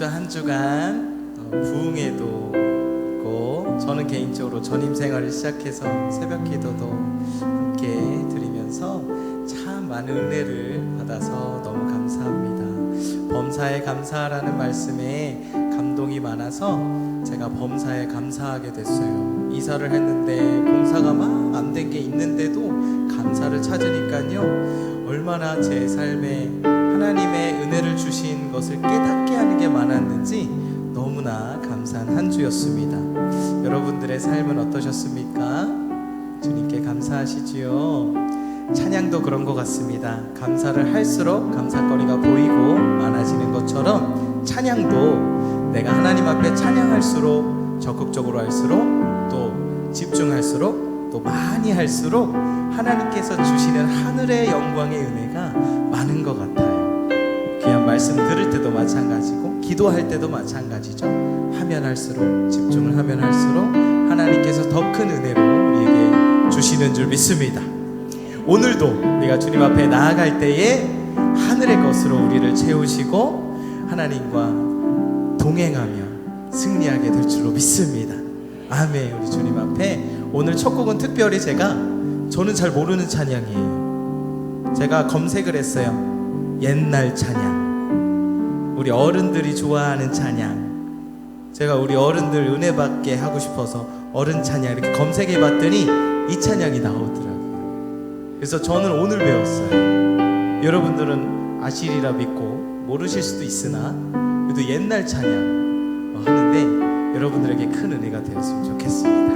주 한 주간 부흥회도 있고, 저는 개인적으로 전임 생활을 시작해서 새벽 기도도 함께 드리면서 참 많은 은혜를 받아서 너무 감사합니다. 범사에 감사하라는 말씀에 감동이 많아서 제가 범사에 감사하게 됐어요. 이사를 했는데 공사가 막 안 된 게 있는데도 감사를 찾으니까요, 얼마나 제 삶에 하나님의 은혜를 주신 것을 깨닫게 하는 게 많았는지 너무나 감사한 한 주였습니다. 여러분들의 삶은 어떠셨습니까? 주님께 감사하시지요? 찬양도 그런 것 같습니다. 감사를 할수록 감사거리가 보이고 많아지는 것처럼, 찬양도 내가 하나님 앞에 찬양할수록, 적극적으로 할수록, 또 집중할수록, 또 많이 할수록 하나님께서 주시는 하늘의 영광의 은혜가 많은 것 같아요. 귀한 말씀 들을 때도 마찬가지고, 기도할 때도 마찬가지죠. 하면 할수록, 집중을 하면 할수록 하나님께서 더 큰 은혜로 우리에게 주시는 줄 믿습니다. 오늘도 우리가 주님 앞에 나아갈 때에 하늘의 것으로 우리를 채우시고 하나님과 동행하며 승리하게 될 줄로 믿습니다. 아멘. 우리 주님 앞에 오늘 첫 곡은 특별히 저는 잘 모르는 찬양이에요. 제가 검색을 했어요. 옛날 찬양, 우리 어른들이 좋아하는 찬양. 제가 우리 어른들 은혜 받게 하고 싶어서 어른 찬양 이렇게 검색해 봤더니 이 찬양이 나오더라고요. 그래서 저는 오늘 배웠어요. 여러분들은 아시리라 믿고 모르실 수도 있으나 그래도 옛날 찬양 하는데 여러분들에게 큰 은혜가 되었으면 좋겠습니다.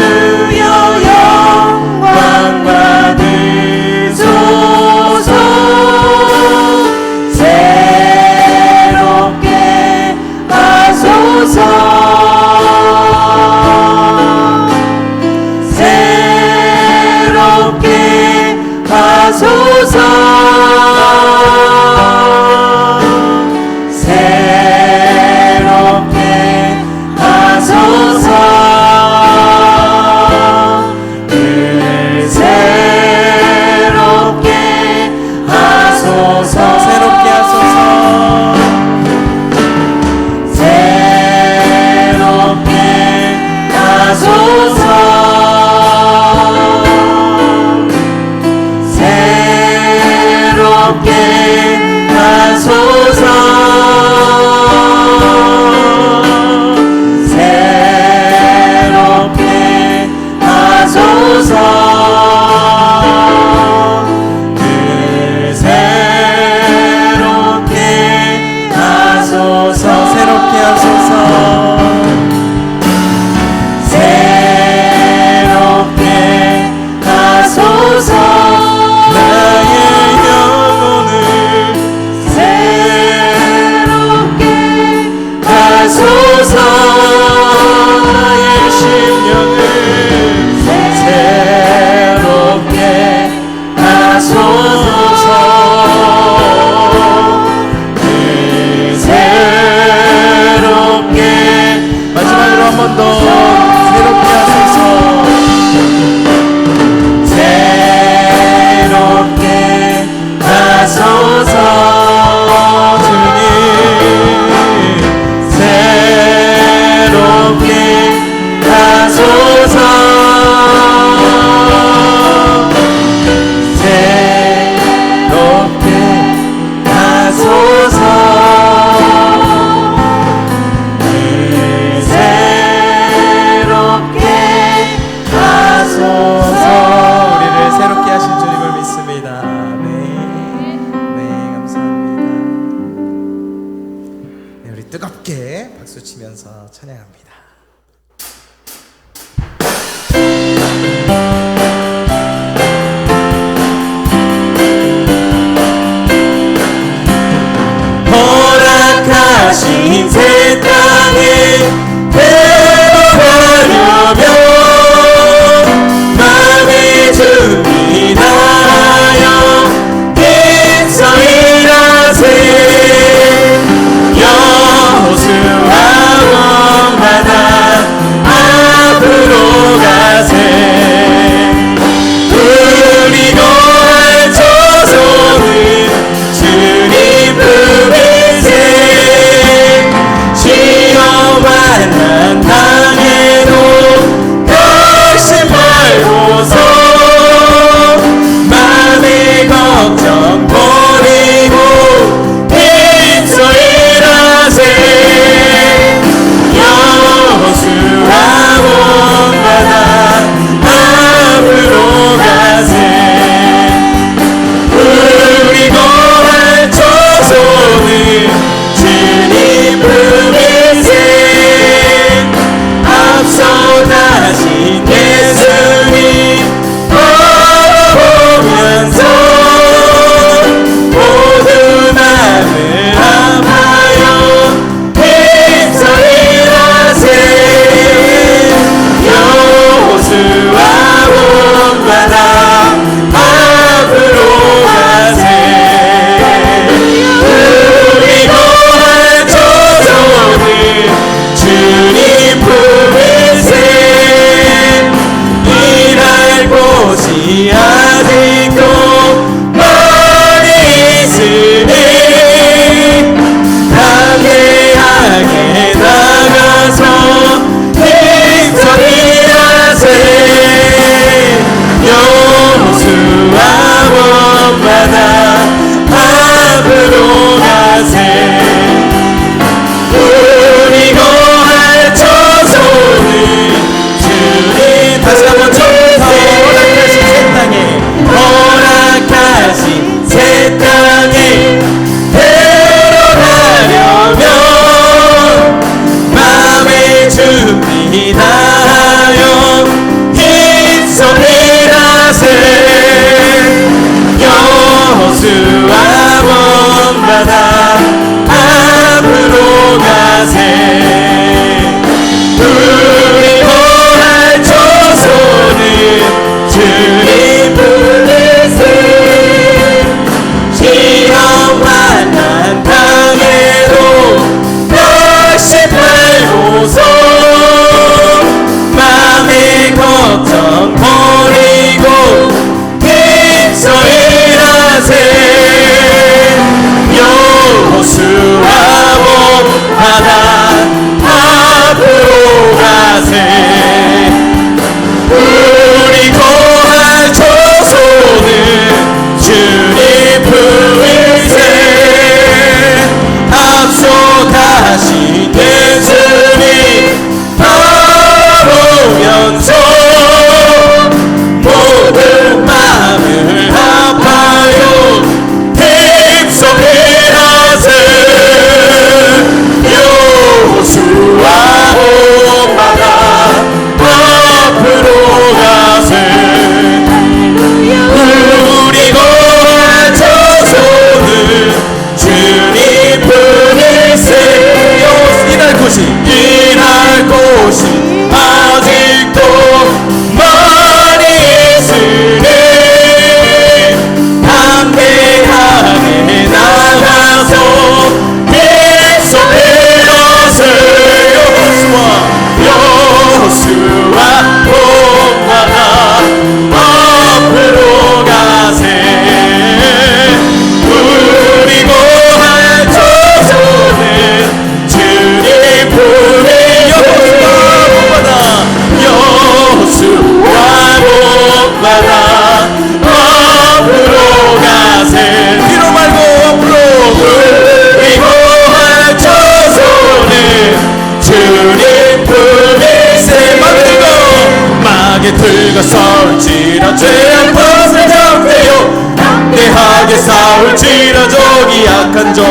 주여 영광 받으소. 하소서. 새롭게 하소서. 늘 새롭게 하소서. 새롭게 하소서. 새롭게 하소서. 새롭게 하소서. 새롭게 하소서. 늘 새롭게 하소서. 새롭게 하소서. 새롭게 하소서. 나의 영혼을 새롭게 하소서. 나의 심령을 새롭게 하소서. 늘 새롭게 마지막으로 한 번 더 새롭게 하소서. 새롭게 하소서. 주님 새롭게 하소서. 새롭게 하소서. 늘 새롭게 하소서. 우리를 새롭게 하신 주님을 믿습니다. 네, 네, 감사합니다. 네, 우리 뜨겁게 박수 치면서 찬양합니다. 허락하신 새 땅에 회복하려면 마음의 준비 다하여 힘써 일하세. 여호수아 왕 바다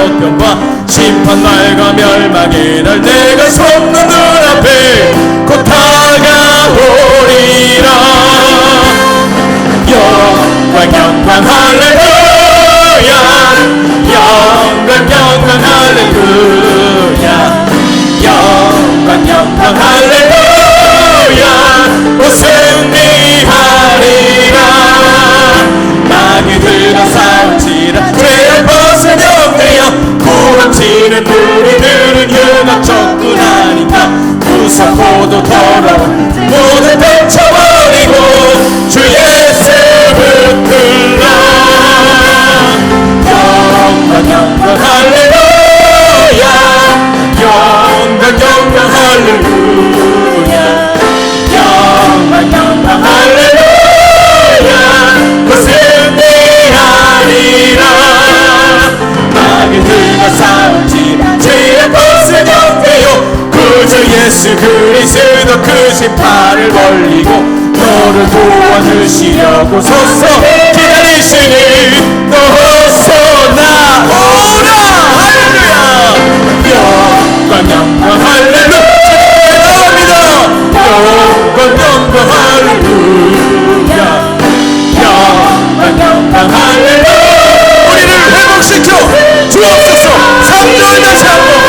역경과 심판날과 멸망의 날 내가 손는 눈앞에 곧 다가오리라. 영광 영광 할렐루야, 영광 영광 할렐루야, 영광 영광 할렐루야. 오 승리하리라. 마귀들과 싸울지라 죄악 벗어명되어 구원치는 우리들은 흉악 접근하니까 무섭고도 더러운 모든 던져버리고 주 예수 붙들라. 영광 영광 할렐루야, 영광 영광 할렐루야, 영광 영광 할렐루야. 그 승리하리라. 마귀들과 싸울지라 죄악 벗어명되어 구주 예수 그리스도 그 심판을 벌리고 너를 도와주시려고 서서 기다리시니 너서 나오라. 할렐루야. 영광 영광 할렐루야 나옵니다. 영광 영광 할렐루야, 영광 영광 할렐루야. 우리를 회복시켜 주옵소서. 3절 다시 한번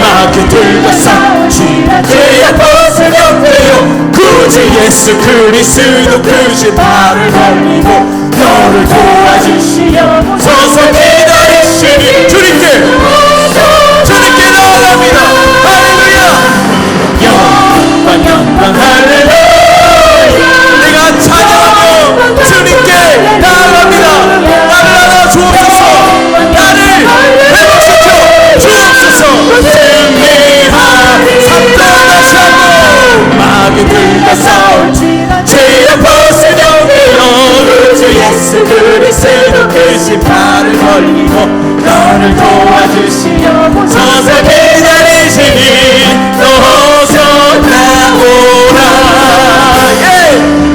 마귀들과 싸우시라 죄악 벗어명되어 구주 예수 그리스도 그 심판을 벌리고 너를 도와주시려 서서 기다리시니 주님께 나아갑니다. 할렐루야. 영광 영광 할렐루야. 내가 찬양하며 주님께 나아갑니다. 나를 알아 주옵소서. 나를 회복시켜 주옵소서. 승리하리. 3절 다시 한번 마귀들과 싸울지라 죄악 벗어명되어 주 예수 그리스도 그 심판을 벌리고 너를 도와주시려 서서 기다리시니 너서 나오라.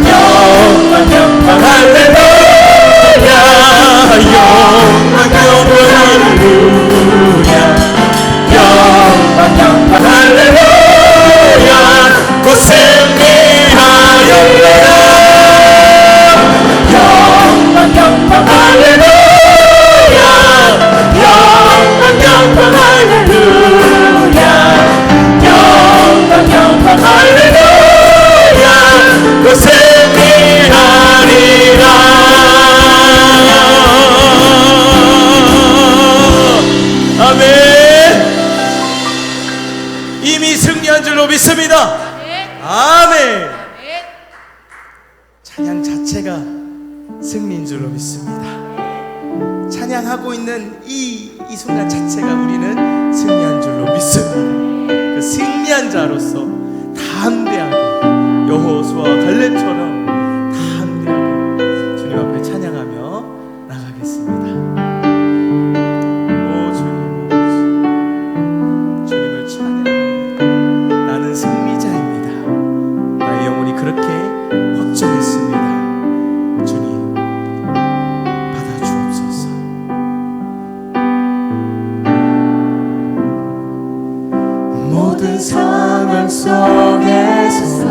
영광 영광 할렐루야, 영광 영광 할렐루야, 영광 영광 할렐루야. 곧 승리하였노라. 영광 영광 할렐루야, 영광 영광 할렐루야, 영광 영광 할렐루야. 곧 승리하리라. 아멘. 이미 승리한 줄로 믿습니다. 아멘. 찬양 자체가 승리인 줄로 믿습니다. 찬양하고 있는 이 순간 자체가 우리는 승리한 줄로 믿습니다. 그 승리한 자로서 담대하게 여호수아와 갈렙처럼 담대하게 주님 앞에 찬양하며 나가겠습니다. 오 주님, 주님을 찬양합니다. 나는 승리자입니다. 나의 영혼이 그렇게 확정했습니다. 주님 받아 주옵소서. 모든 상황 속에서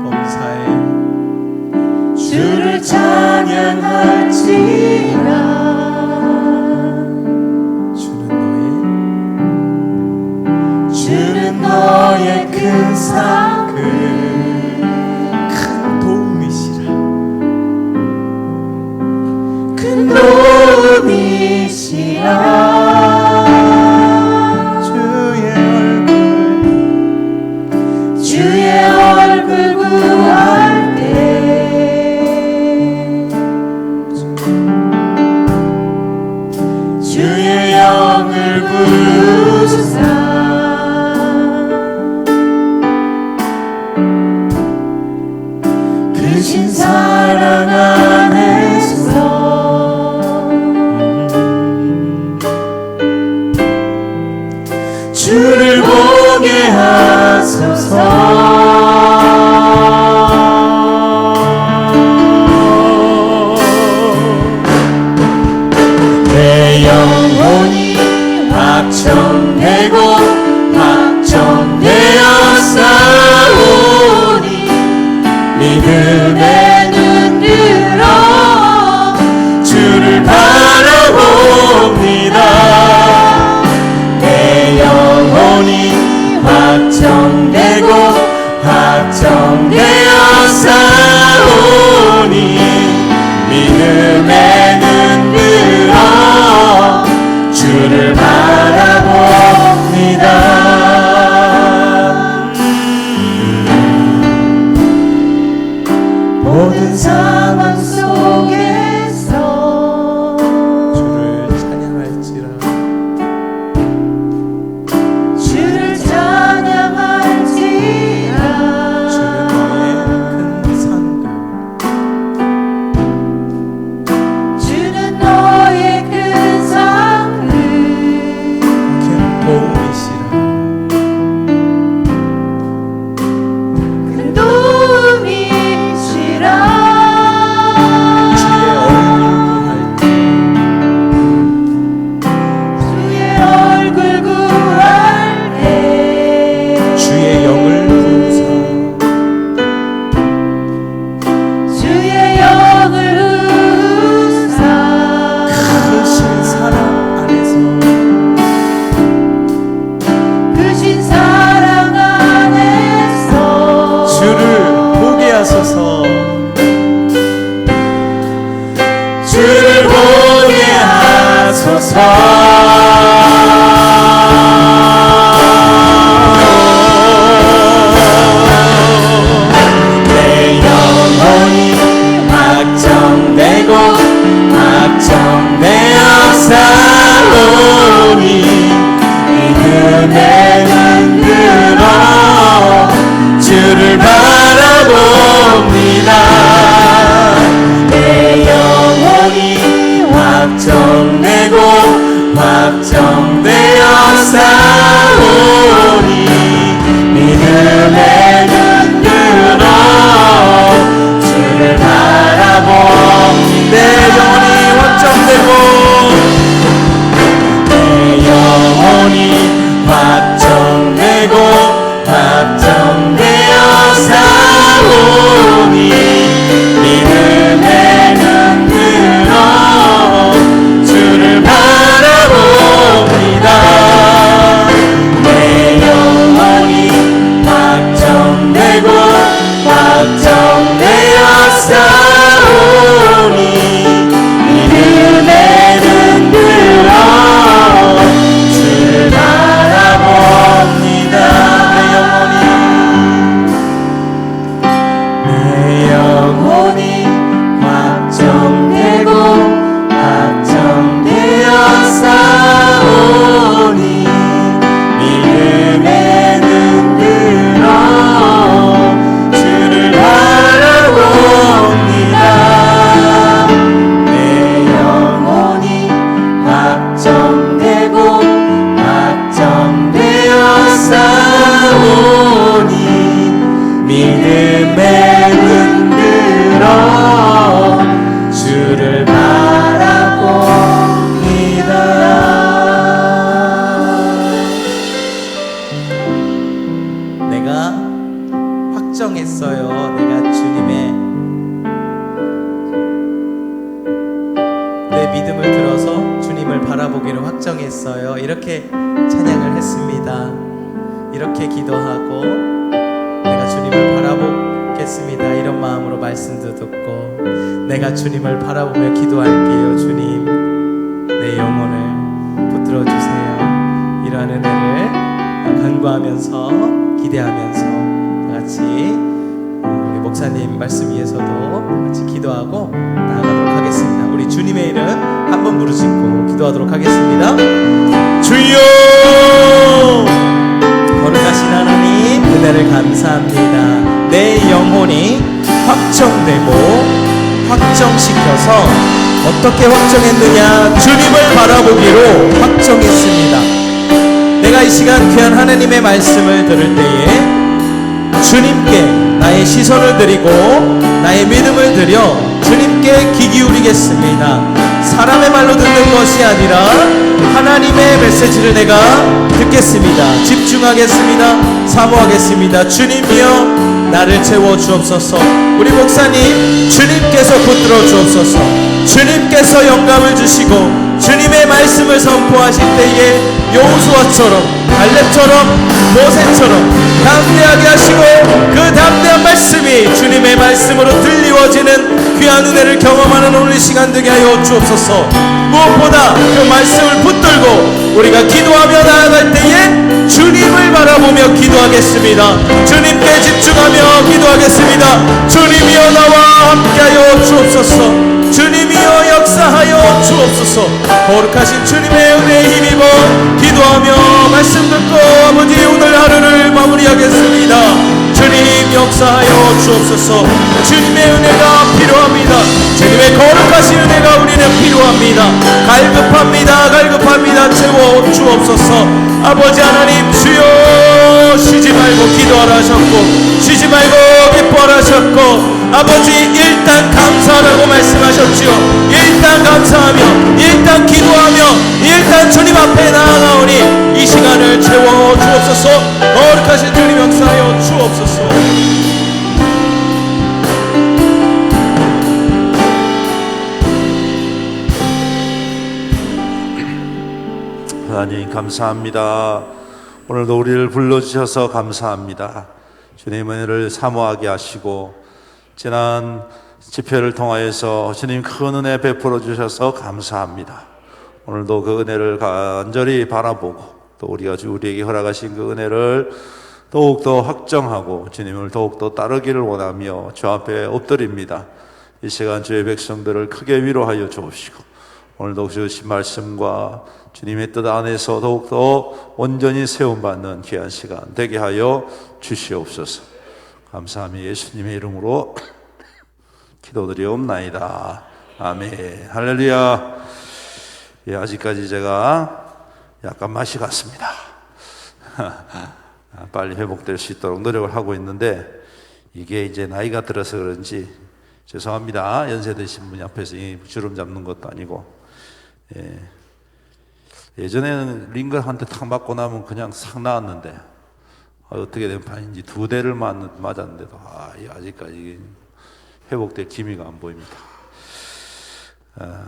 범사에 주를 찬양할지라. 주는 너의 큰 상, 큰 도움이시라. 큰 도움이시라. 주의 얼굴 구할 때 주의 영을 부으소서. 크신 사랑 안에서 주를 보게 하소서. 모든 상황 속에서 주를 찬양할지라. 주를 찬양할지라. 주는 너의 큰 상급, 주는 너의 큰 상급, 큰 도움이시라. 큰 도움이시라. 주의 얼굴 구할 때 주의 얼굴 구할 때 주의 영을 부으사 주의 영을 후사 크신 사랑 안에서 크신 사랑 안에서 주를 보게 하소서. 주를 보게 하소서. 내 영혼이 확정되고 확정되어 살오니 믿음에 흔들어 주를 바라봅니다. 내 영혼이 확정되고 확정되어 싸우니 믿음에 흔들어 주를 바라봅니다. 내 영혼이 확정되고 내 영혼이 확정되고 확정되어 싸우니 믿음에 흔들어 주를 바라봅니다. 내 영혼이 확정되고 확정되어 싸우니 믿음에 흔들어 주를 바라봅니다. 내 영혼이 확정되고 확정되어 싸우니 믿음에 흔들어 주를 바라봅니다. 내 영혼이 확정되고 확정되어 싸우니 믿음에 흔들어 주를 바라봅니다. 내가 확정했어요. 내가 주님의 내 믿음을 들어서 주님을 바라보기를 확정했어요. 이렇게 찬양을 했습니다. 이렇게 기도하고 내가 주님을 바라보겠습니다. 이런 마음으로 말씀도 듣고 내가 주님을 바라보며 기도할게요. 주님, 내 영혼을 붙들어 주세요. 이러한 은혜를 간구하면서 기대하면서 다 같이 우리 목사님 말씀 위해서도 같이 기도하고 나아가도록 하겠습니다. 우리 주님의 이름 한번 부르짖고 기도하도록 하겠습니다. 주여! 거룩하신 하나님, 은혜를 감사합니다. 내 영혼이 확정되고 확정시켜서 어떻게 확정했느냐? 주님을 바라보기로 확정했습니다. 내가 이 시간 귀한 하나님의 말씀을 들을 때에 주님께 나의 시선을 드리고 나의 믿음을 드려 주님께 귀 기울이겠습니다. 사람의 말로 듣는 것이 아니라 하나님의 메시지를 내가 듣겠습니다. 집중하겠습니다. 사모하겠습니다. 주님이여 나를 채워 주옵소서. 우리 목사님 주님께서 붙들어 주옵소서. 주님께서 영감을 주시고 주님의 말씀을 선포하실 때에 여호수아처럼 갈렙처럼 모세처럼 담대하게 하시고 그 담대한 말씀이 주님의 말씀으로 들리워지는 귀한 은혜를 경험하는 오늘 시간 되게 하여 주옵소서. 무엇보다 그 말씀을 붙들고 우리가 기도하며 나아갈 때에 주님을 바라보며 기도하겠습니다. 주님께 집중하며 기도하겠습니다. 주님이여 나와 함께하여 주옵소서. 주님이여 역사하여 주옵소서. 거룩하신 주님의 은혜에 힘입어 기도하며 말씀 듣고 아버지 오늘 하루를 마무리하겠습니다. 주님 역사하여 주옵소서. 주님의 은혜가 필요합니다. 주님의 거룩하신 은혜가 우리는 필요합니다. 갈급합니다. 채워 주옵소서. 아버지 하나님 주여 쉬지 말고 기도하라 하셨고 쉬지 말고 기뻐하라 하셨고 아버지 일단 감사하라고 말씀하셨지요. 일단 감사하며 일단 기도하며 일단 주님 앞에 나아가오니 이 시간을 채워 주옵소서. 거룩하신 주님 역사하여 주옵소서. 하나님 감사합니다. 오늘도 우리를 불러주셔서 감사합니다. 주님의 은혜를 사모하게 하시고 지난 집회를 통하여서 주님 큰 은혜 베풀어 주셔서 감사합니다. 오늘도 그 은혜를 간절히 바라보고 또 우리에게 허락하신 그 은혜를 더욱더 확정하고 주님을 더욱더 따르기를 원하며 주 앞에 엎드립니다. 이 시간 주의 백성들을 크게 위로하여 주옵시고 오늘도 주신 말씀과 주님의 뜻 안에서 더욱더 온전히 세움받는 귀한 시간 되게 하여 주시옵소서. 감사하며 예수님의 이름으로 기도드리옵나이다. 아멘. 할렐루야. 예, 아직까지 제가 약간 맛이 갔습니다. 빨리 회복될 수 있도록 노력을 하고 있는데 이게 이제 나이가 들어서 그런지 죄송합니다. 연세 드신 분 앞에서 주름 잡는 것도 아니고 예전에는 링거한테 탁 맞고 나면 그냥 싹 나았는데 어떻게 된 판인지 2대를 맞았는데도 아직까지 회복될 기미가 안 보입니다.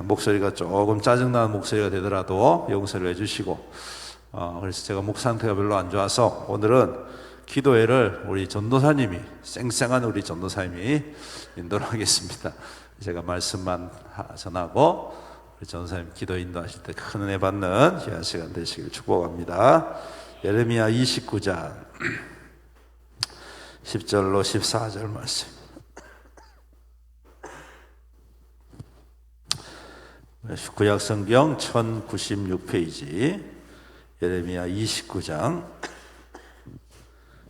목소리가 조금 짜증나는 목소리가 되더라도 용서를 해주시고 그래서 제가 목 상태가 별로 안 좋아서 오늘은 기도회를 우리 전도사님이 쌩쌩한 우리 전도사님이 인도를 하겠습니다. 제가 말씀만 전하고 우리 전도사님 기도 인도하실 때 큰 은혜 받는 귀한 시간 되시길 축복합니다. 예레미야 29장 10절로 14절 말씀. 구약성경 1096페이지 예레미야 29장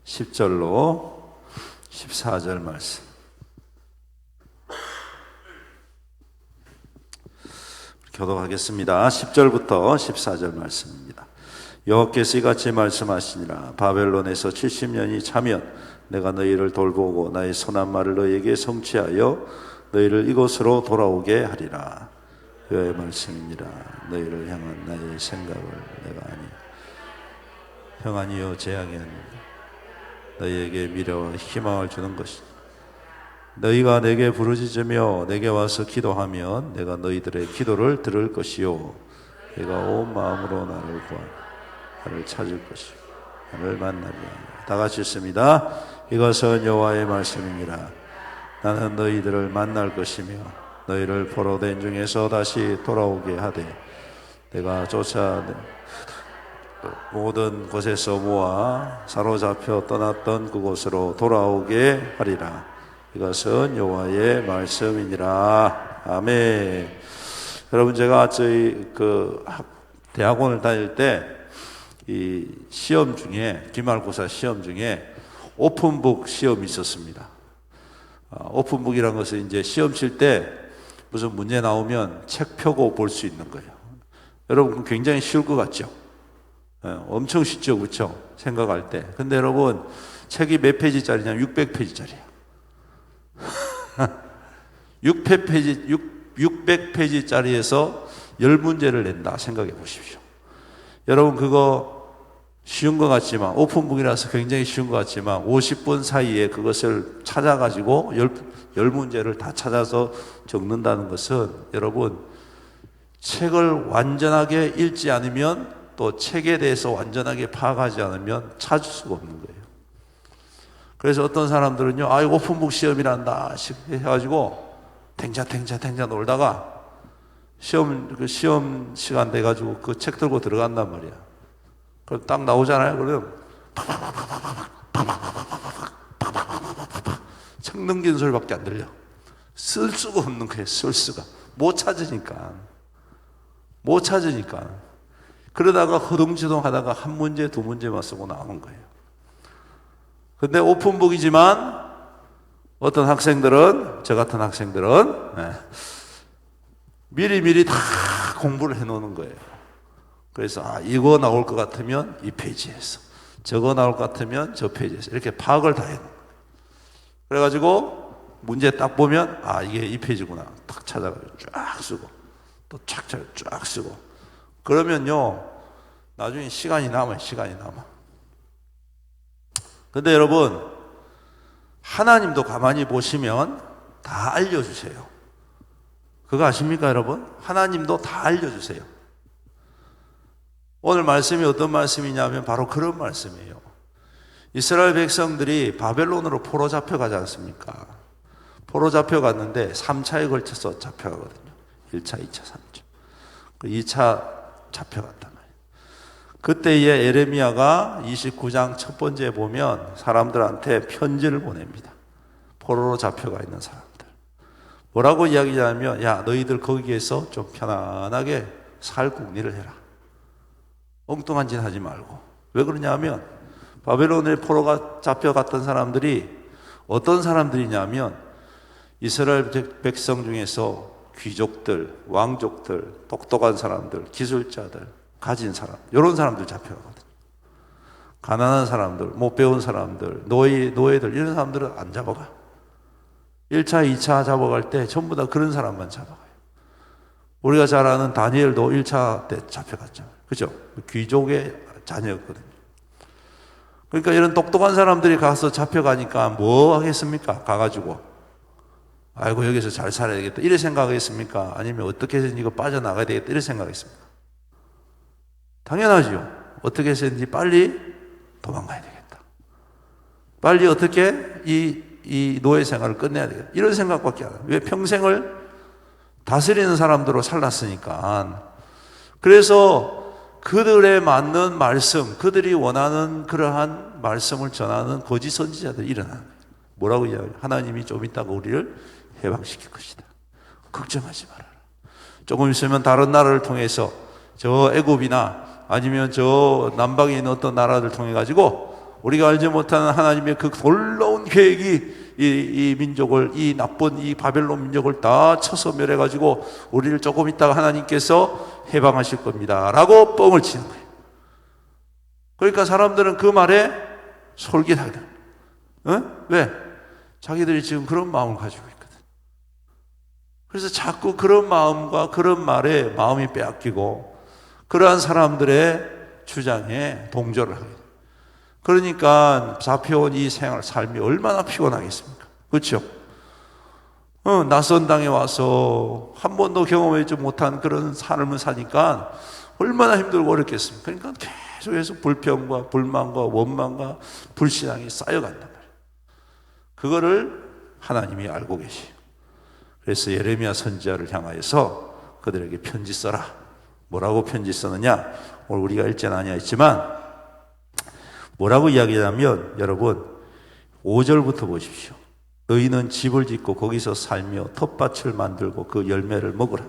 10절로 14절 말씀. 교독하겠습니다. 10절부터 14절 말씀입니다. 여호와께서 이같이 말씀하시니라. 바벨론에서 70년이 차면 내가 너희를 돌보고 나의 선한 말을 너희에게 성취하여 너희를 이곳으로 돌아오게 하리라. 여호와의 말씀이니라. 너희를 향한 나의 생각을 내가 아니 평안이요 재앙이 아니라 너희에게 미래와 희망을 주는 것이다. 너희가 내게 부르짖으며 내게 와서 기도하면 내가 너희들의 기도를 들을 것이요 내가 온 마음으로 나를 구하며 나를 찾을 것이요 나를 만나리라. 다 같이 읽습니다. 이것은 여호와의 말씀이니라. 나는 너희들을 만날 것이며 너희를 포로된 중에서 다시 돌아오게 하되 내가 쫓아 모든 곳에서 모아 사로잡혀 떠났던 그곳으로 돌아오게 하리라. 이것은 여호와의 말씀이니라. 아멘. 여러분, 제가 저희 대학원을 다닐 때 이 시험 중에 기말고사 시험 중에 오픈북 시험이 있었습니다. 오픈북이라는 것은 이제 시험 칠 때 무슨 문제 나오면 책 펴고 볼 수 있는 거예요. 여러분, 굉장히 쉬울 것 같죠? 엄청 쉽죠, 그렇죠? 생각할 때. 근데 여러분, 책이 몇 페이지짜리냐면 600페이지짜리예요. 600페이지짜리에서 10문제를 낸다 생각해 보십시오. 여러분, 그거 쉬운 것 같지만, 오픈북이라서 굉장히 쉬운 것 같지만 50분 사이에 그것을 찾아가지고 10문제를 다 찾아서 적는다는 것은, 여러분, 책을 완전하게 읽지 않으면, 또 책에 대해서 완전하게 파악하지 않으면 찾을 수가 없는 거예요. 그래서 어떤 사람들은요, 오픈북 시험이란다 해가지고 탱자 놀다가 시험 시간 돼가지고 그 책 들고 들어간단 말이야. 그럼 딱 나오잖아요. 그러면 책 넘기는 소리밖에 안 들려. 쓸 수가 없는 거예요. 쓸 수가 못 찾으니까. 그러다가 허둥지둥 하다가 한 문제, 두 문제만 쓰고 나오는 거예요. 근데 오픈북이지만 어떤 학생들은, 저 같은 학생들은 미리미리 다 공부를 해놓는 거예요. 그래서 이거 나올 것 같으면 이 페이지에서, 저거 나올 것 같으면 저 페이지에서, 이렇게 파악을 다 해요. 그래가지고 문제 딱 보면 이게 이 페이지구나 딱 찾아가지고 쫙 쓰고, 또 쫙 쓰고. 그러면요, 나중에 시간이 남아요. 근데 여러분, 하나님도 가만히 보시면 다 알려주세요. 그거 아십니까, 여러분? 하나님도 다 알려주세요. 오늘 말씀이 어떤 말씀이냐면 바로 그런 말씀이에요. 이스라엘 백성들이 바벨론으로 포로 잡혀가지 않습니까? 포로 잡혀갔는데 3차에 걸쳐서 잡혀가거든요. 1차, 2차, 3차. 그 2차 잡혀갔단 말이에요. 그때에 예레미야가 29장 첫 번째에 보면 사람들한테 편지를 보냅니다. 포로로 잡혀가 있는 사람들. 뭐라고 이야기하냐면, 너희들 거기에서 좀 편안하게 살 궁리를 해라. 엉뚱한 짓 하지 말고. 왜 그러냐면, 바벨론에 포로가 잡혀갔던 사람들이 어떤 사람들이냐면, 이스라엘 백성 중에서 귀족들, 왕족들, 똑똑한 사람들, 기술자들, 가진 사람, 이런 사람들 잡혀가거든요. 가난한 사람들, 못 배운 사람들, 노예들, 이런 사람들은 안 잡아가. 1차, 2차 잡아갈 때 전부 다 그런 사람만 잡아가요. 우리가 잘 아는 다니엘도 1차 때 잡혀갔잖아요. 그죠? 귀족의 자녀였거든요. 그러니까 이런 똑똑한 사람들이 가서 잡혀가니까 뭐 하겠습니까? 가가지고 여기서 잘 살아야 되겠다 이래 생각하겠습니까? 아니면 어떻게 해서든지 이거 빠져나가야 되겠다 이래 생각하겠습니까? 당연하죠. 어떻게 해서든지 빨리 도망가야 되겠다. 빨리 어떻게 이 노예 생활을 끝내야 되겠다. 이런 생각밖에 안 해요. 왜? 평생을 다스리는 사람들로 살았으니까. 그래서 그들에 맞는 말씀, 그들이 원하는 그러한 말씀을 전하는 거짓 선지자들이 일어나는 거예요. 뭐라고 이야기해요? 하나님이 좀 있다가 우리를 해방시킬 것이다. 걱정하지 말아라. 조금 있으면 다른 나라를 통해서 저 애굽이나 아니면 저 남방에 있는 어떤 나라를 통해 가지고 우리가 알지 못하는 하나님의 그 놀라운 계획이 이 민족을, 이 나쁜 이 바벨론 민족을 다 쳐서 멸해 가지고 우리를 조금 있다가 하나님께서 해방하실 겁니다 라고 뻥을 치는 거예요. 그러니까 사람들은 그 말에 솔깃하게. 왜? 자기들이 지금 그런 마음을 가지고 있거든. 그래서 자꾸 그런 마음과 그런 말에 마음이 빼앗기고 그러한 사람들의 주장에 동조를 하게 돼요. 그러니까 잡혀온 이 삶이 얼마나 피곤하겠습니까? 그렇죠? 낯선 땅에 와서 한 번도 경험하지 못한 그런 삶을 사니까 얼마나 힘들고 어렵겠습니까? 그러니까 계속해서 불평과 불만과 원망과 불신앙이 쌓여간단 말이에요. 그거를 하나님이 알고 계시요. 그래서 예레미야 선지자를 향하여서 그들에게 편지 써라. 뭐라고 편지 썼느냐? 오늘 우리가 읽지는 아니했지만 뭐라고 이야기하냐면, 여러분 5절부터 보십시오. 너희는 집을 짓고 거기서 살며 텃밭을 만들고 그 열매를 먹으라.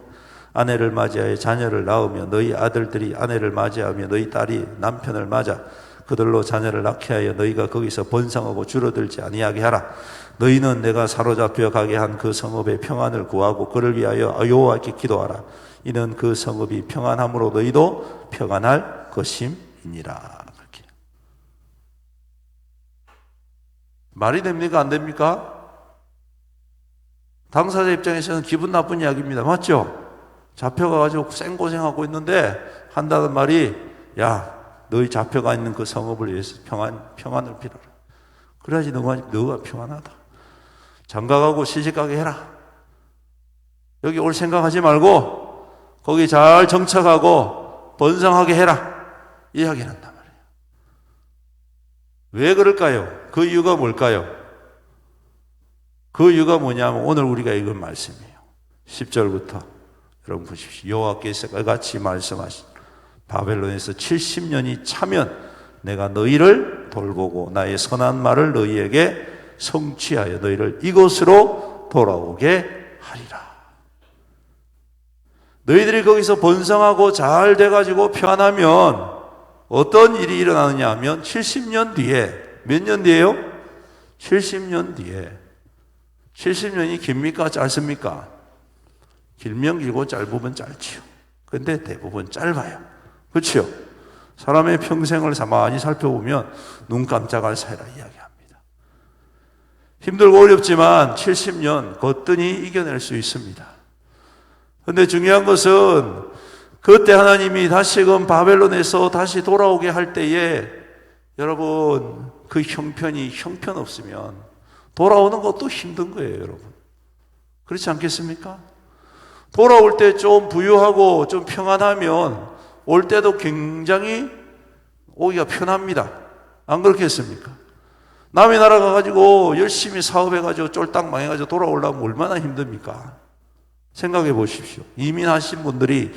아내를 맞이하여 자녀를 낳으며 너희 아들들이 아내를 맞이하며 너희 딸이 남편을 맞아 그들로 자녀를 낳게 하여 너희가 거기서 번성하고 줄어들지 아니하게 하라. 너희는 내가 사로잡혀 가게 한 그 성읍의 평안을 구하고 그를 위하여 여호와께 기도하라. 이는 그 성읍이 평안함으로 너희도 평안할 것임이니라. 그렇게. 말이 됩니까? 안 됩니까? 당사자 입장에서는 기분 나쁜 이야기입니다. 맞죠? 잡혀가가지고 생고생하고 있는데 한다는 말이, 야, 너희 잡혀가 있는 그 성읍을 위해서 평안을 빌어라. 그래야지 너가 평안하다. 장가가고 시집가게 해라. 여기 올 생각하지 말고 거기 잘 정착하고 번성하게 해라. 이야기를 한단 말이에요. 왜 그럴까요? 그 이유가 뭘까요? 그 이유가 뭐냐면 오늘 우리가 읽은 말씀이에요. 10절부터 여러분 보십시오. 여호와께서 같이 말씀하신 바벨론에서 70년이 차면 내가 너희를 돌보고 나의 선한 말을 너희에게 성취하여 너희를 이곳으로 돌아오게 하리라. 너희들이 거기서 번성하고 잘 돼가지고 평안하면 어떤 일이 일어나느냐 하면 70년 뒤에, 몇 년 뒤에요? 70년 뒤에. 70년이 깁니까? 짧습니까? 길면 길고 짧으면 짧지요. 근데 대부분 짧아요. 그렇죠? 사람의 평생을 가만히 살펴보면 눈 깜짝할 사이라 이야기합니다. 힘들고 어렵지만 70년 거뜬히 이겨낼 수 있습니다. 그런데 중요한 것은 그때 하나님이 다시금 바벨론에서 다시 돌아오게 할 때에 여러분 그 형편없으면 돌아오는 것도 힘든 거예요, 여러분. 그렇지 않겠습니까? 돌아올 때 좀 부유하고 좀 평안하면 올 때도 굉장히 오기가 편합니다. 안 그렇겠습니까? 남의 나라 가가지고 열심히 사업해가지고 쫄딱 망해가지고 돌아오려면 얼마나 힘듭니까? 생각해 보십시오. 이민 가신 분들이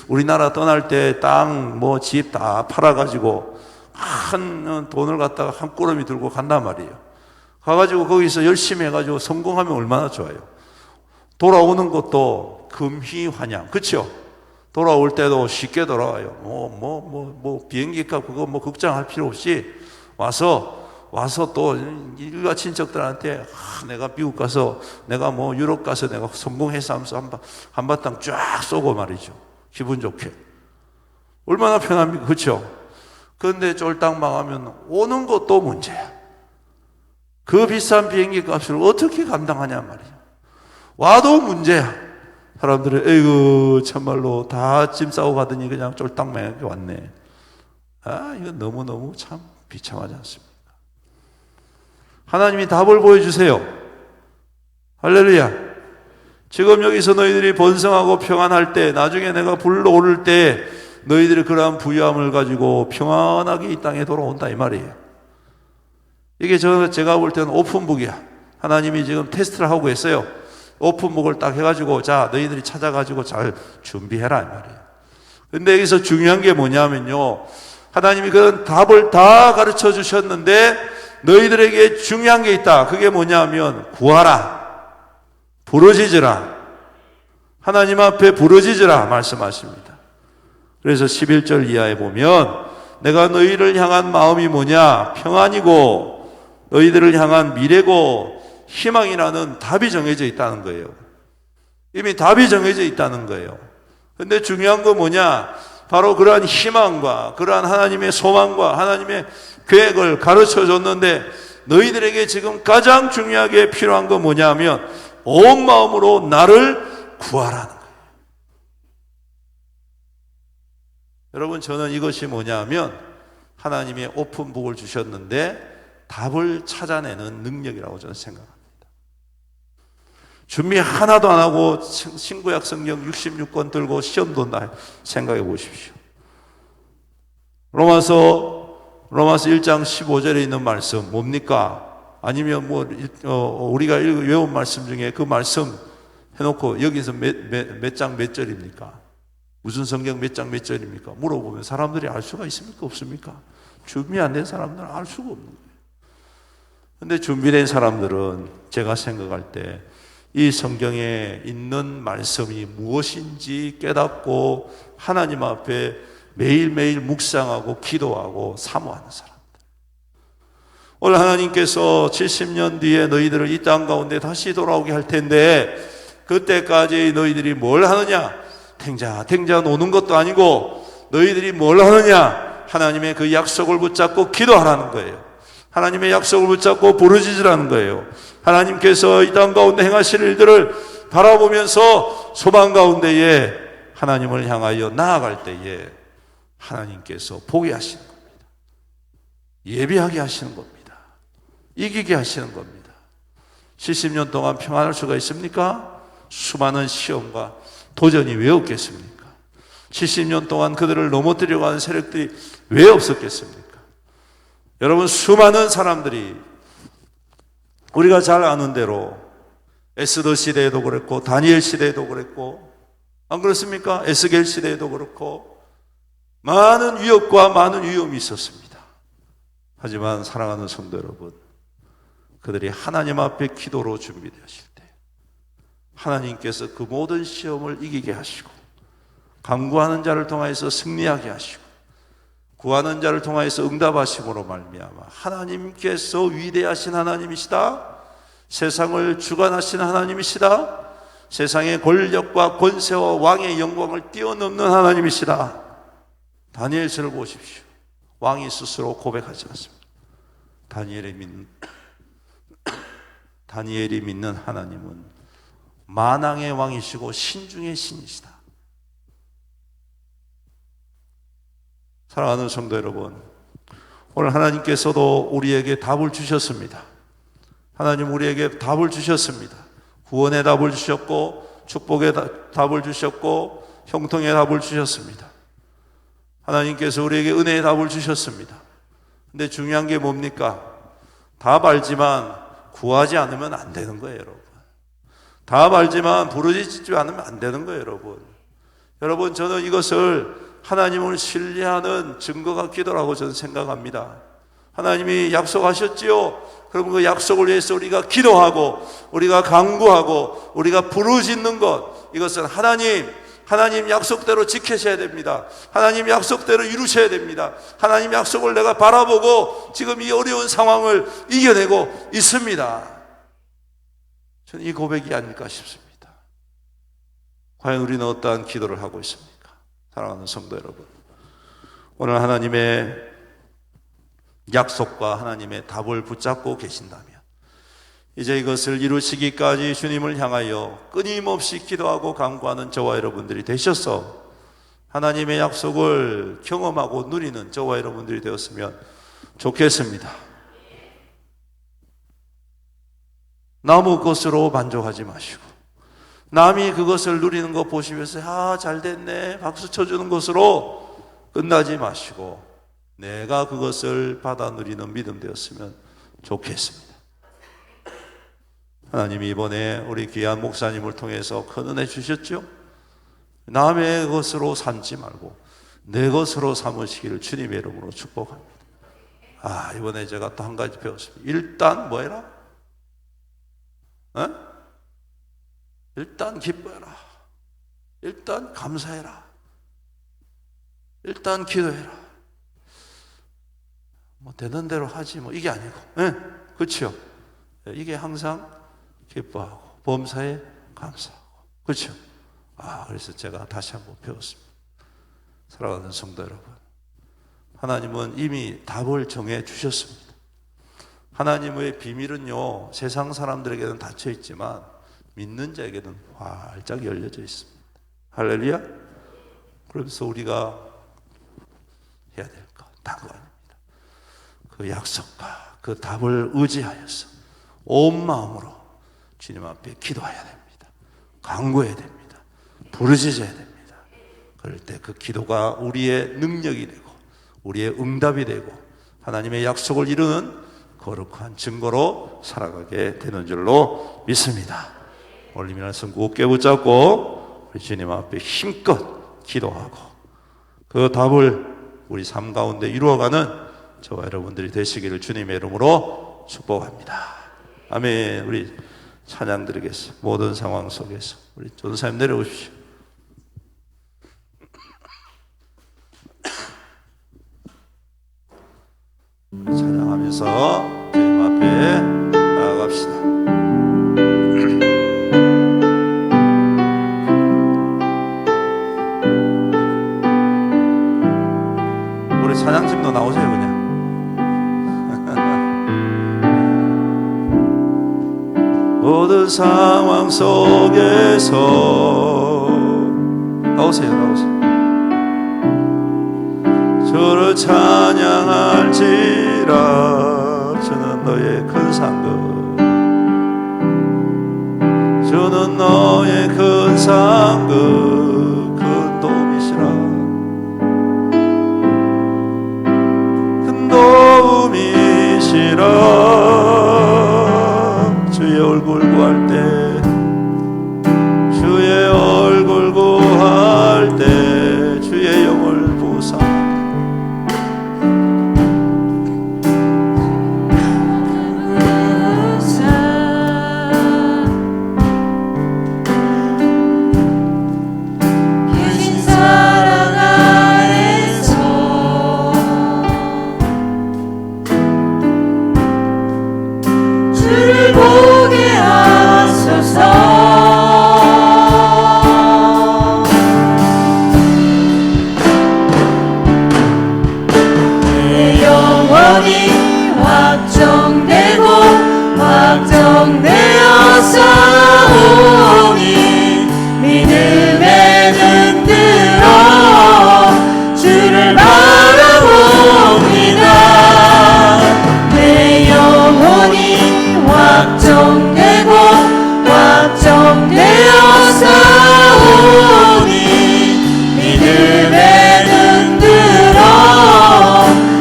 우리나라 떠날 때 땅, 집 다 팔아가지고 큰 돈을 갖다가 한 꾸러미 들고 간단 말이에요. 가가지고 거기서 열심히 해가지고 성공하면 얼마나 좋아요. 돌아오는 것도 금희환영. 그쵸? 돌아올 때도 쉽게 돌아와요. 비행기값 그거 걱정할 필요 없이 와서 또 일가 친척들한테 내가 미국 가서 내가 유럽 가서 내가 성공해서 하면서 한바탕 쫙 쏘고 말이죠. 기분 좋게. 얼마나 편합니까? 그렇죠? 그런데 쫄딱 망하면 오는 것도 문제야. 그 비싼 비행기 값을 어떻게 감당하냐 말이야. 와도 문제야. 사람들은 에이구 참말로 다 짐 싸고 가더니 그냥 쫄딱 망하게 왔네. 이거 너무너무 참 비참하지 않습니까? 하나님이 답을 보여주세요. 할렐루야. 지금 여기서 너희들이 번성하고 평안할 때, 나중에 내가 불러오를 때 너희들이 그러한 부유함을 가지고 평안하게 이 땅에 돌아온다 이 말이에요. 이게 제가 볼 때는 오픈북이야. 하나님이 지금 테스트를 하고 있어요. 오픈북을 딱 해가지고 자 너희들이 찾아가지고 잘 준비해라 이 말이에요. 근데 여기서 중요한 게 뭐냐면요, 하나님이 그런 답을 다 가르쳐 주셨는데 너희들에게 중요한 게 있다. 그게 뭐냐면 구하라, 부르짖으라, 하나님 앞에 부르짖으라 말씀하십니다. 그래서 11절 이하에 보면 내가 너희를 향한 마음이 뭐냐, 평안이고 너희들을 향한 미래고 희망이라는 답이 정해져 있다는 거예요. 이미 답이 정해져 있다는 거예요. 근데 중요한 건 뭐냐, 바로 그러한 희망과 그러한 하나님의 소망과 하나님의 계획을 가르쳐 줬는데 너희들에게 지금 가장 중요하게 필요한 건 뭐냐면 온 마음으로 나를 구하라는 거예요. 여러분, 저는 이것이 뭐냐면 하나님의 오픈북을 주셨는데 답을 찾아내는 능력이라고 저는 생각합니다. 준비 하나도 안 하고 신구약 성경 66권 들고 시험 돈다 생각해 보십시오. 로마서 1장 15절에 있는 말씀 뭡니까? 아니면 우리가 외운 말씀 중에 그 말씀 해놓고 여기서 몇 장 몇 절입니까? 무슨 성경 몇 장 몇 절입니까? 물어보면 사람들이 알 수가 있습니까? 없습니까? 준비 안 된 사람들은 알 수가 없는 거예요. 근데 준비된 사람들은 제가 생각할 때 이 성경에 있는 말씀이 무엇인지 깨닫고 하나님 앞에 매일매일 묵상하고 기도하고 사모하는 사람들. 오늘 하나님께서 70년 뒤에 너희들을 이 땅 가운데 다시 돌아오게 할 텐데 그때까지 너희들이 뭘 하느냐? 탱자 노는 것도 아니고 너희들이 뭘 하느냐? 하나님의 그 약속을 붙잡고 기도하라는 거예요. 하나님의 약속을 붙잡고 부르짖으라는 거예요. 하나님께서 이 땅 가운데 행하실 일들을 바라보면서 소망 가운데에 하나님을 향하여 나아갈 때에 하나님께서 보게 하시는 겁니다. 예비하게 하시는 겁니다. 이기게 하시는 겁니다. 70년 동안 평안할 수가 있습니까? 수많은 시험과 도전이 왜 없겠습니까? 70년 동안 그들을 넘어뜨리려고 하는 세력들이 왜 없었겠습니까? 여러분, 수많은 사람들이 우리가 잘 아는 대로 에스더 시대에도 그랬고 다니엘 시대에도 그랬고, 안 그렇습니까? 에스겔 시대에도 그렇고 많은 위협과 많은 위험이 있었습니다. 하지만 사랑하는 성도 여러분, 그들이 하나님 앞에 기도로 준비되었을 때 하나님께서 그 모든 시험을 이기게 하시고, 간구하는 자를 통하여서 승리하게 하시고, 구하는 자를 통하여서 응답하심으로 말미암아 하나님께서 위대하신 하나님이시다, 세상을 주관하시는 하나님이시다, 세상의 권력과 권세와 왕의 영광을 뛰어넘는 하나님이시다. 다니엘서를 보십시오. 왕이 스스로 고백하지 않습니다. 다니엘이 믿는 하나님은 만왕의 왕이시고 신중의 신이시다. 사랑하는 성도 여러분, 오늘 하나님께서도 우리에게 답을 주셨습니다. 하나님 우리에게 답을 주셨습니다. 구원의 답을 주셨고, 축복의 답을 주셨고, 형통의 답을 주셨습니다. 하나님께서 우리에게 은혜의 답을 주셨습니다. 근데 중요한 게 뭡니까? 답 알지만 구하지 않으면 안 되는 거예요, 여러분. 답 알지만 부르짖지 않으면 안 되는 거예요, 여러분. 여러분, 저는 이것을 하나님을 신뢰하는 증거 같기도라고 저는 생각합니다. 하나님이 약속하셨지요. 그럼 그 약속을 위해서 우리가 기도하고, 우리가 간구하고, 우리가 부르짖는 것, 이것은 하나님 약속대로 지키셔야 됩니다. 하나님 약속대로 이루셔야 됩니다. 하나님 약속을 내가 바라보고 지금 이 어려운 상황을 이겨내고 있습니다. 저는 이 고백이 아닐까 싶습니다. 과연 우리는 어떠한 기도를 하고 있습니까? 사랑하는 성도 여러분, 오늘 하나님의 약속과 하나님의 답을 붙잡고 계신다면 이제 이것을 이루시기까지 주님을 향하여 끊임없이 기도하고 간구하는 저와 여러분들이 되셔서 하나님의 약속을 경험하고 누리는 저와 여러분들이 되었으면 좋겠습니다. 남의 것으로 만족하지 마시고, 남이 그것을 누리는 거 보시면서 잘 됐네 박수 쳐주는 것으로 끝나지 마시고 내가 그것을 받아 누리는 믿음 되었으면 좋겠습니다. 하나님이 이번에 우리 귀한 목사님을 통해서 큰 은혜 주셨죠? 남의 것으로 삼지 말고 내 것으로 삼으시기를 주님의 이름으로 축복합니다. 이번에 제가 또 한 가지 배웠습니다. 일단 뭐 해라? 일단 기뻐해라. 일단 감사해라. 일단 기도해라. 뭐 되는 대로 하지 뭐 이게 아니고, 그렇죠? 이게 항상 기뻐하고 범사에 감사하고, 그렇죠? 그래서 제가 다시 한번 배웠습니다. 사랑하는 성도 여러분, 하나님은 이미 답을 정해 주셨습니다. 하나님의 비밀은요, 세상 사람들에게는 닫혀 있지만 믿는 자에게는 활짝 열려져 있습니다. 할렐루야. 그래서 우리가 해야 될 것 다른 거 아닙니다. 그 약속과 그 답을 의지하여서 온 마음으로 주님 앞에 기도해야 됩니다. 간구해야 됩니다. 부르짖어야 됩니다. 그럴 때 그 기도가 우리의 능력이 되고 우리의 응답이 되고 하나님의 약속을 이루는 거룩한 증거로 살아가게 되는 줄로 믿습니다. 오늘 이 말씀 굳게 붙잡고 우리 주님 앞에 힘껏 기도하고 그 답을 우리 삶 가운데 이루어가는 저와 여러분들이 되시기를 주님의 이름으로 축복합니다. 아멘. 우리 찬양 드리겠습니다. 모든 상황 속에서 우리 전사님 내려오십시오. 찬양하면서 주님 앞에 나아갑시다. 우리 찬양팀도 나오세요 그냥. 모든 상황 속에서 나오세요. 주를 찬양할지라. 주는 너의 큰 상급, 주는 너의 큰 상급, 큰 도움이시라. 큰 도움이시라. 주의 얼굴 구할 때, 주의 얼굴 구할 때 주의 영을 보사. 계신 사랑 안에서 주를 보게 하소서. 내 영혼이 확정되고 확정되어 싸우니 믿음에 눈들어 주를 바라봅니다. 내 영혼이 확정되고 확정되어 싸우니 믿음에 눈들어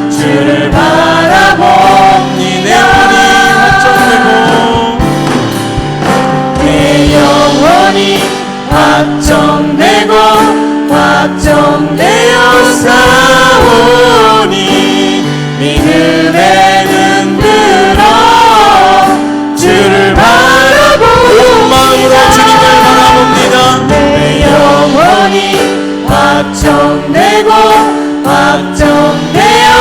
주를 바라봅니다. 내 영혼이 확정되고 확정되어 싸우니 믿음에 눈들어 주를 온 마음으로 주님을 바라봅니다. 바라봅니다. 내 영혼이 확정되고 확정되어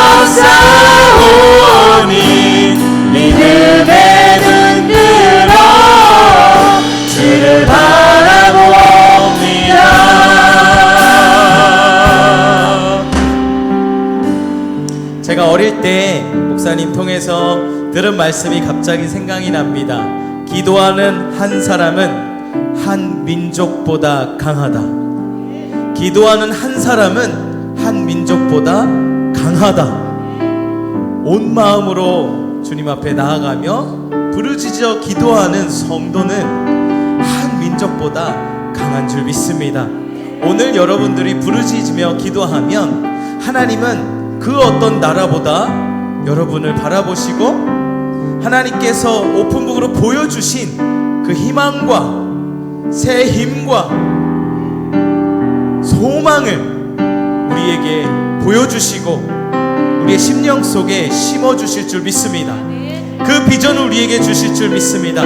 싸우니 믿음에 눈들어 주를 바라봅니다. 제가 어릴 때 목사님 통해서 들은 말씀이 갑자기 생각이 납니다. 기도하는 한 사람은 한 민족보다 강하다. 기도하는 한 사람은 한 민족보다 강하다. 온 마음으로 주님 앞에 나아가며 부르짖어 기도하는 성도는 한 민족보다 강한 줄 믿습니다. 오늘 여러분들이 부르짖으며 기도하면 하나님은 그 어떤 나라보다 여러분을 바라보시고 하나님께서 오픈북으로 보여주신 그 희망과 새 힘과 소망을 우리에게 보여주시고 우리의 심령 속에 심어주실 줄 믿습니다. 그 비전을 우리에게 주실 줄 믿습니다.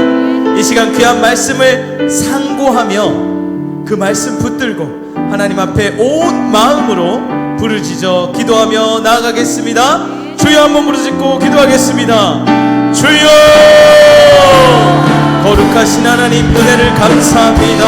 이 시간 귀한 말씀을 상고하며 그 말씀 붙들고 하나님 앞에 온 마음으로 부르짖어 기도하며 나아가겠습니다. 주여 한번 부르짖고 기도하겠습니다. 주여, 거룩하신 하나님 은혜를 감사합니다.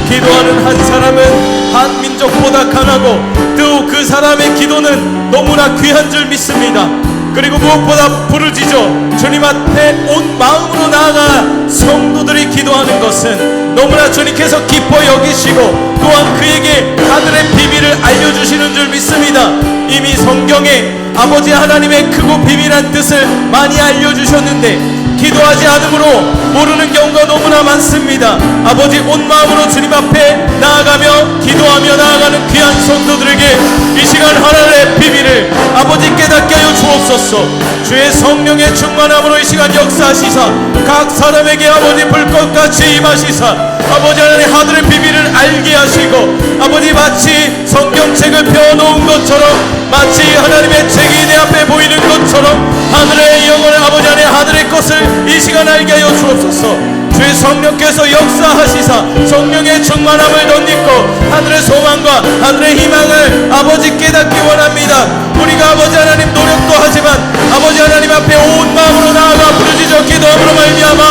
기도하는 한 사람은 한 민족보다 강하고 또 그 사람의 기도는 너무나 귀한 줄 믿습니다. 그리고 무엇보다 부르짖어 주님 앞에 온 마음으로 나아가 성도들이 기도하는 것은 너무나 주님께서 기뻐 여기시고 또한 그에게 하늘의 비밀을 알려주시는 줄 믿습니다. 이미 성경에 아버지 하나님의 크고 비밀한 뜻을 많이 알려주셨는데 기도하지 않으므로 모르는 경우가 너무나 많습니다. 아버지 온 마음으로 주님 앞에 나아가며 기도하며 나아가는 귀한 성도들에게 이 시간 하나님의 비밀을 아버지 깨닫게 하여 주옵소서. 주의 성령의 충만함으로 이 시간 역사하시사 각 사람에게 아버지 불꽃같이 임하시사 아버지 하나님 하늘의 비밀을 알게 하시고 아버지 마치 성경책을 펴놓은 것처럼 마치 하나님의 책이 내 앞에 보이는 것처럼 하늘의 영혼을 아버지 하나님 하늘의 것을 이 시간 알게 하여 주옵소서. 주의 성령께서 역사하시사 성령의 충만함을 덧입고 하늘의 소망과 하늘의 희망을 아버지 깨닫기 원합니다. 우리가 아버지 하나님 노력도 하지만 아버지 하나님 앞에 온 마음으로 나아가 부르짖어 기도함으로 말미암아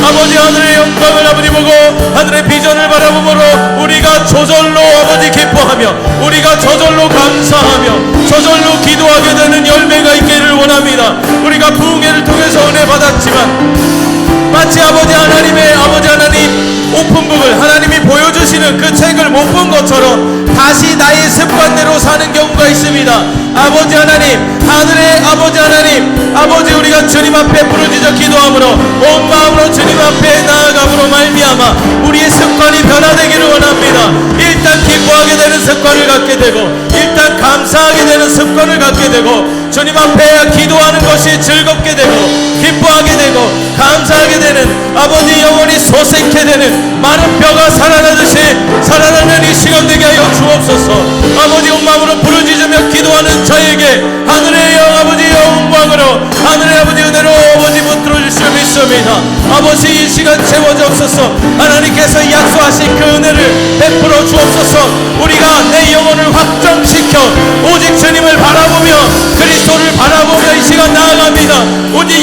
아버지 하늘의 영광을 아버지 보고 하늘의 비전을 바라보므로 우리가 저절로 아버지 기뻐하며 우리가 저절로 감사하며 저절로 기도하게 되는 열매가 있기를 원합니다. 우리가 부흥회를 통해서 은혜 받았지만 마치 아버지 하나님의 아버지 하나님 오픈북을 하나님이 보여주 주시는 그 책을 못 본 것처럼 다시 나의 습관대로 사는 경우가 있습니다. 아버지 하나님, 하늘의 아버지 하나님, 아버지 우리가 주님 앞에 부르짖어 기도함으로 온 마음으로 주님 앞에 나아감으로 말미암아 우리의 습관이 변화되기를 원합니다. 일단 기뻐하게 되는 습관을 갖게 되고 일단 감사하게 되는 습관을 갖게 되고 주님 앞에 기도하는 것이 즐겁게 되고 기뻐하게 되고 감사하게 되는 아버지 영혼이 소생케 되는 많은 뼈가 살아나듯이 살아나는 이 시간 되게 하여 주옵소서. 아버지 온 마음으로 부르짖으며 기도하는 저에게 하늘의 아버지 영광으로 하늘의 아버지 은혜로 아버지 붙들어 주시며 믿습니다. 아버지 이 시간 채워주옵소서. 하나님께서 약속하신 그 은혜를 베풀어 주옵소서. 우리가 내 영혼을 확정시켜 오직 주님을 바라보며 그리스도를 바라보며 이 시간 나아갑니다. 오직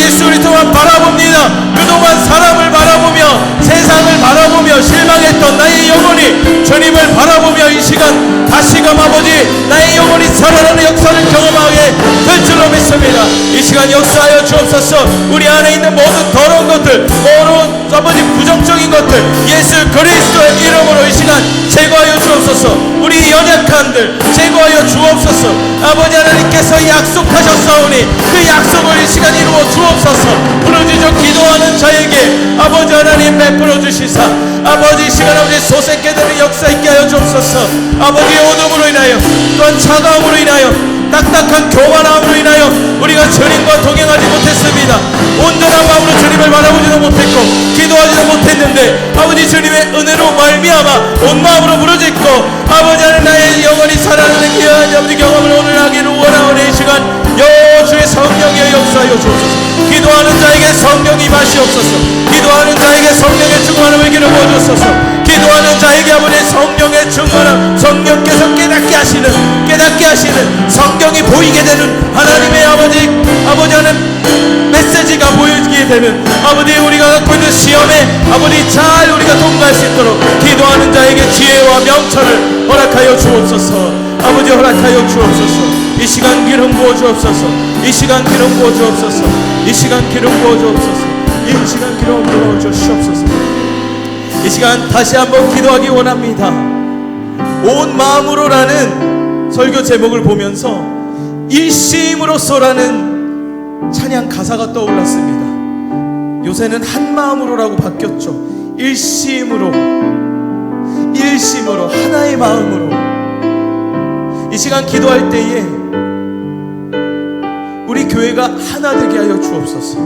예수 그리스도만 바라봅니다. 그동안 사람을 바라보며 세상을 바라보며 실망했던 나의 영혼이 주님을 바라보며 이 시간 다시금 아버지 나의 영혼이 살아나는 역사를 경험하게 될 줄로 믿습니다. 이 시간 역사하여 주옵소서. 우리 안에 있는 모든 더러운 것들, 모든 아버지 부정적인 것들 예수 그리스도의 이름으로 이 시간 제거하여 주옵소서. 우리 연약한들 제거하여 주옵소서. 아버지 하나님께서 약속하셨사오니 그 약속을 이 시간 이루어 주옵소서. 부르짖어 기도하는 자에게 아버지 하나님 베풀어 주시사 아버지 이 시간 아버지 소생케 되는 역사 있게 하여 주옵소서. 아버지의 어둠으로 인하여 또한 차가움으로 인하여 딱딱한 교만함으로 인하여 우리가 주님과 동행하지 못했습니다. 온전한 마음으로 주님을 바라보지도 못했고 기도하지도 못했는데 아버지 주님의 은혜로 말미암아 온 마음으로 부르짖고 아버지 하나님 나의 영혼이 살아나는 귀한 아버지 경험을 오늘 하기를 원하오니 이 시간 여주의 성령의 역사하여 주옵소서. 기도하는 자에게 성령이 마시옵소서. 기도하는 자에게 성령의 충만함을 기를 부어주옵소서. 기도하는 자에게 아버지 성령의 충만함 성령께서 깨닫게 하시는 성경이 보이게 되는 하나님의 아버지 하는 메시지가 보이게 되는 아버지 우리가 갖고 있는 시험에 아버지 잘 우리가 통과할 수 있도록 기도하는 자에게 지혜와 명철을 허락하여 주옵소서. 아버지 허락하여 주옵소서. 이 시간 기름 부어 주옵소서. 이 시간 기름 부어 주옵소서. 이 시간 기름 부어 주옵소서. 이 시간 기름 부어 주시옵소서. 이 시간 다시 한번 기도하기 원합니다. 온 마음으로라는 설교 제목을 보면서 일심으로서라는 찬양 가사가 떠올랐습니다. 요새는 한 마음으로라고 바뀌었죠. 일심으로 하나의 마음으로 이 시간 기도할 때에 우리 교회가 하나 되게 하여 주옵소서.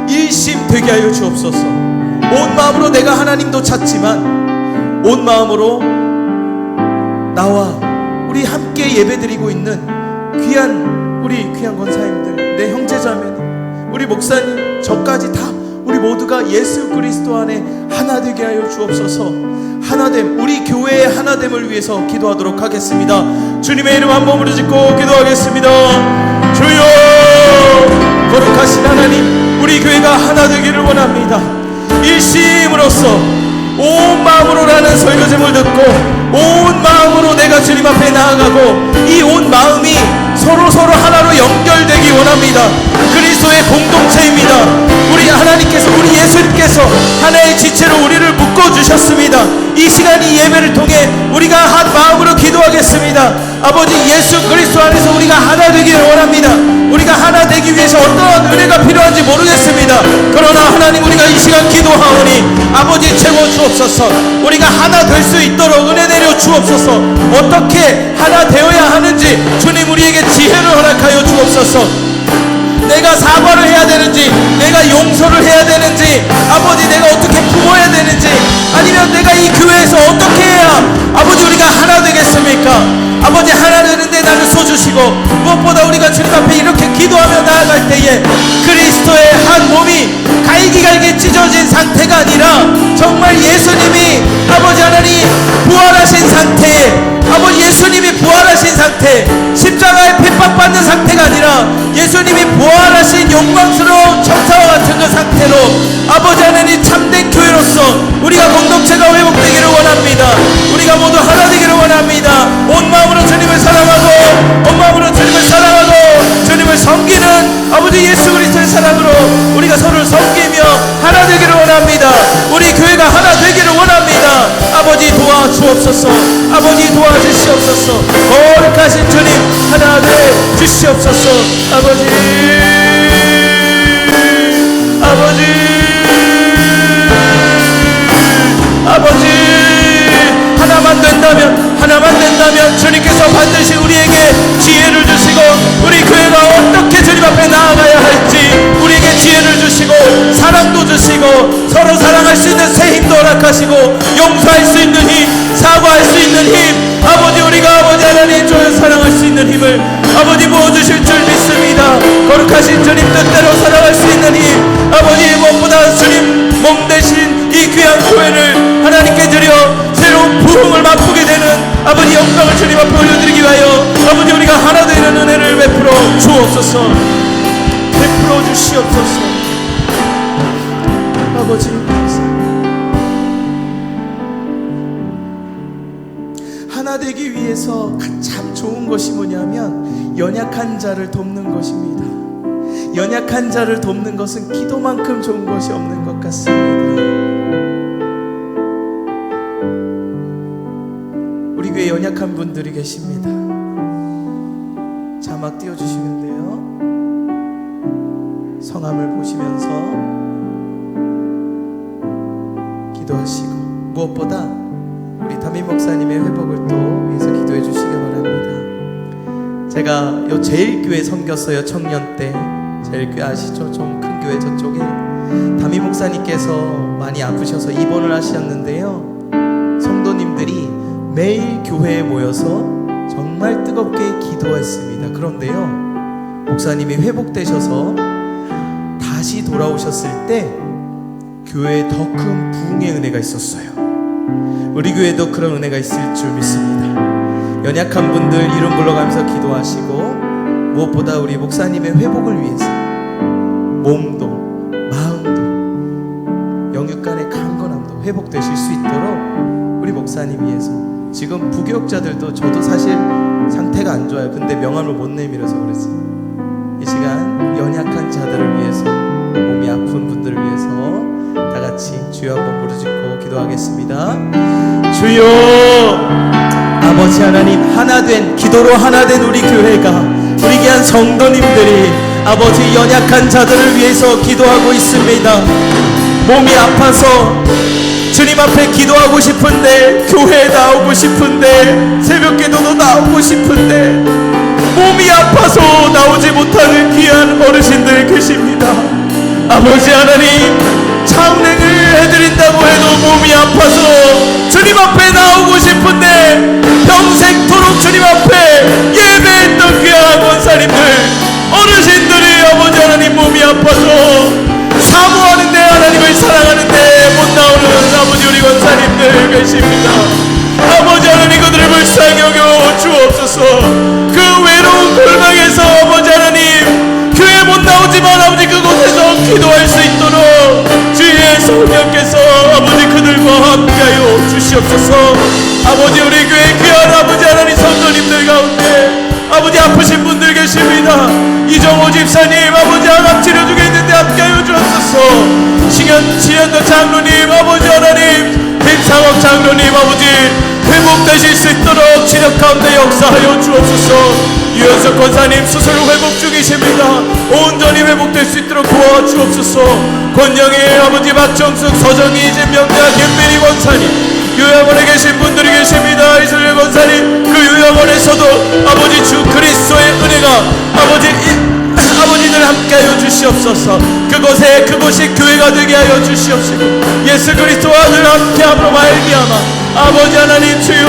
일심 되게 하여 주옵소서. 온 마음으로 내가 하나님도 찾지만 온 마음으로 나와 우리 함께 예배드리고 있는 귀한 권사님들, 내 형제자매님, 우리 목사님, 저까지 다 우리 모두가 예수 그리스도 안에 하나 되게 하여 주옵소서. 하나됨, 우리 교회의 하나됨을 위해서 기도하도록 하겠습니다. 주님의 이름 한번 부르짖고 기도하겠습니다. 주여, 거룩하신 하나님, 우리 교회가 하나 되기를 원합니다. 일심으로써 온 마음으로라는 설교 제목을 듣고 온 마음으로 내가 주님 앞에 나아가고 이 온 마음이 서로 하나로 연결되기 원합니다. 그리스도의 공동체입니다. 우리 하나님께서, 우리 예수님께서 하나의 지체로 우리를 묶어주셨습니다. 이 시간 이 예배를 통해 우리가 한 마음으로 기도하겠습니다. 아버지 예수 그리스도 안에서 우리가 하나 되기를 원합니다. 우리가 하나 되기 위해서 어떠한 은혜가 필요한지 모르겠습니다. 그러나 하나님 우리가 이 시간 기도하오니 아버지 채워 주옵소서. 우리가 하나 될 수 있도록 은혜 내려 주옵소서. 어떻게 하나 되어야 하는지 주님 우리에게 지혜를 허락하여 주옵소서. 내가 사과를 해야 되는지, 내가 용서를 해야 되는지, 아버지 내가 어떻게 부어야 되는지, 아니면 내가 이 교회에서 어떻게 해야 아버지 우리가 하나 되겠습니까? 아버지 하나 되는데 나를 써주시고 무엇보다 우리가 주님 앞에 이렇게 기도하며 나아갈 때에 그리스도의 한 몸이 갈기갈기 찢어진 상태가 아니라 정말 예수님이 아버지 하나님 부활하신 상태에 아버지 예수님이 부활하신 상태, 십자가에 핍박받는 상태가 아니라 예수님이 부활하신 영광스러운 천사와 같은 그 상태로 아버지 하나님 참된 교회로서 우리가 공동체가 회복되기를 원합니다. 우리가 모두 하나 되기를 원합니다. 온 마음으로 주님을 사랑하고 온 마음으로 주님을 사랑하고 주님을 섬기는 아버지 예수 그리스도의 사랑으로 우리가 서로를 섬기며 하나 되기를 원합니다. 우리 교회가 하나 되기를 원합니다. 주옵소서. 아버지 도와주시옵소서. 거룩하신 주님 하나 되 주시옵소서. 아버지 하나만 된다면 주님께서 반드시 우리에게 지혜를 주시고 우리 교회가 어떻게 주님 앞에 나아가야 할지 우리에게 지혜를 주시고 사랑도 주시고 서로 사랑할 수 있는 새 힘도 허락하시고 용서할 수 있는 힘, 사과할 수 있는 힘, 아버지 우리가 아버지 하나님 주여 사랑할 수 있는 힘을 아버지 부어주실 줄 믿습니다. 거룩하신 주님 뜻대로 살아갈 수 있는 힘, 아버지 무엇보다 주님 몸 대신 이 귀한 교회를 하나님께 드려 새로운 부흥을 맛보게 되는 아버지 영광을 주님 앞에 올려드리기 위하여 아버지 우리가 하나 되는 은혜를 베풀어 주옵소서. 베풀어 주시옵소서. 아버지 하나 되기 위해서 참 좋은 것이 뭐냐면 연약한 자를 돕는 것입니다. 연약한 자를 돕는 것은 기도만큼 좋은 것이 없는 것 같습니다. 우리 교회 연약한 분들이 계십니다. 자막 띄워주시면 돼요. 성함을 보시면서 기도하시고 무엇보다 우리 담임 목사님의 회복을 또 위해서 기도해 주시기 바랍니다. 제가 요 제일교회 섬겼어요. 청년 때 제일교회 아시죠? 좀 큰 교회 저쪽에 담임 목사님께서 많이 아프셔서 입원을 하셨는데요, 성도님들이 매일 교회에 모여서 정말 뜨겁게 기도했습니다. 그런데요, 목사님이 회복되셔서 다시 돌아오셨을 때 교회에 더 큰 부흥의 은혜가 있었어요. 우리 교회도 그런 은혜가 있을 줄 믿습니다. 연약한 분들 이름 불러가면서 기도하시고 무엇보다 우리 목사님의 회복을 위해서 몸도 마음도 영육간의 강건함도 회복되실 수 있도록 우리 목사님 위해서, 지금 부교육자들도 저도 사실 상태가 안 좋아요. 근데 명함을 못 내밀어서 그렇지, 이 시간 연약한 자들을 위해서, 몸이 아픈 분들을 위해서 다 같이 주여 한번 부르짖고 기도하겠습니다. 주여, 아버지 하나님, 하나된 기도로 하나된 우리 교회가, 우리 귀한 성도님들이 아버지 연약한 자들을 위해서 기도하고 있습니다. 몸이 아파서 주님 앞에 기도하고 싶은데, 교회에 나오고 싶은데, 새벽기도도 나오고 싶은데 몸이 아파서 나오지 못하는 귀한 어르신들 계십니다. 아버지 하나님, 창랭을 해드린다고 해도 몸이 아파서 주님 앞에 나오고 싶은데 평생토록 주님 앞에 예배했던 귀한 원사님들, 어르신들이 아버지 하나님 몸이 아파서 사모하는데, 하나님을 사랑하는데 못 나오는 아버지 우리 원사님들 계십니다. 아버지 하나님, 그들을 불쌍히 여겨 주옵소서. 그 외로운 골방에서 아버지 하나님 교회 못 나오지만 아버지 그곳에서 기도할 수 있도록 주의 성령께서 아버지 그들과 함께하여 주시옵소서. 아버지 우리 교회 귀한 아버지 하나님 성도님들 가운데 아버지 아프신 분들 계십니다. 이정호 집사님 아버지 암 치료 중에 있는데 함께하여 주옵소서. 신현도 장로님 아버지 하나님, 김상업 장로님 아버지 회복되실 수 있도록 치료 가운데 역사하여 주옵소서. 유현석 권사님 수술 후 회복 중이십니다. 온전히 회복될 수 있도록 도와주옵소서. 권영희 아버지, 박정숙, 서정희, 이진명자, 김민희 권사님, 요양원에 계신 분들이 계십니다. 이슬례 권사님, 그 요양원에서도 아버지 주 그리스도의 은혜가 아버지들 함께하여 주시옵소서. 그곳이 교회가 되게 하여 주시옵시고 예수 그리스도와 늘 함께함으로 말미암아 아버지 하나님 주여,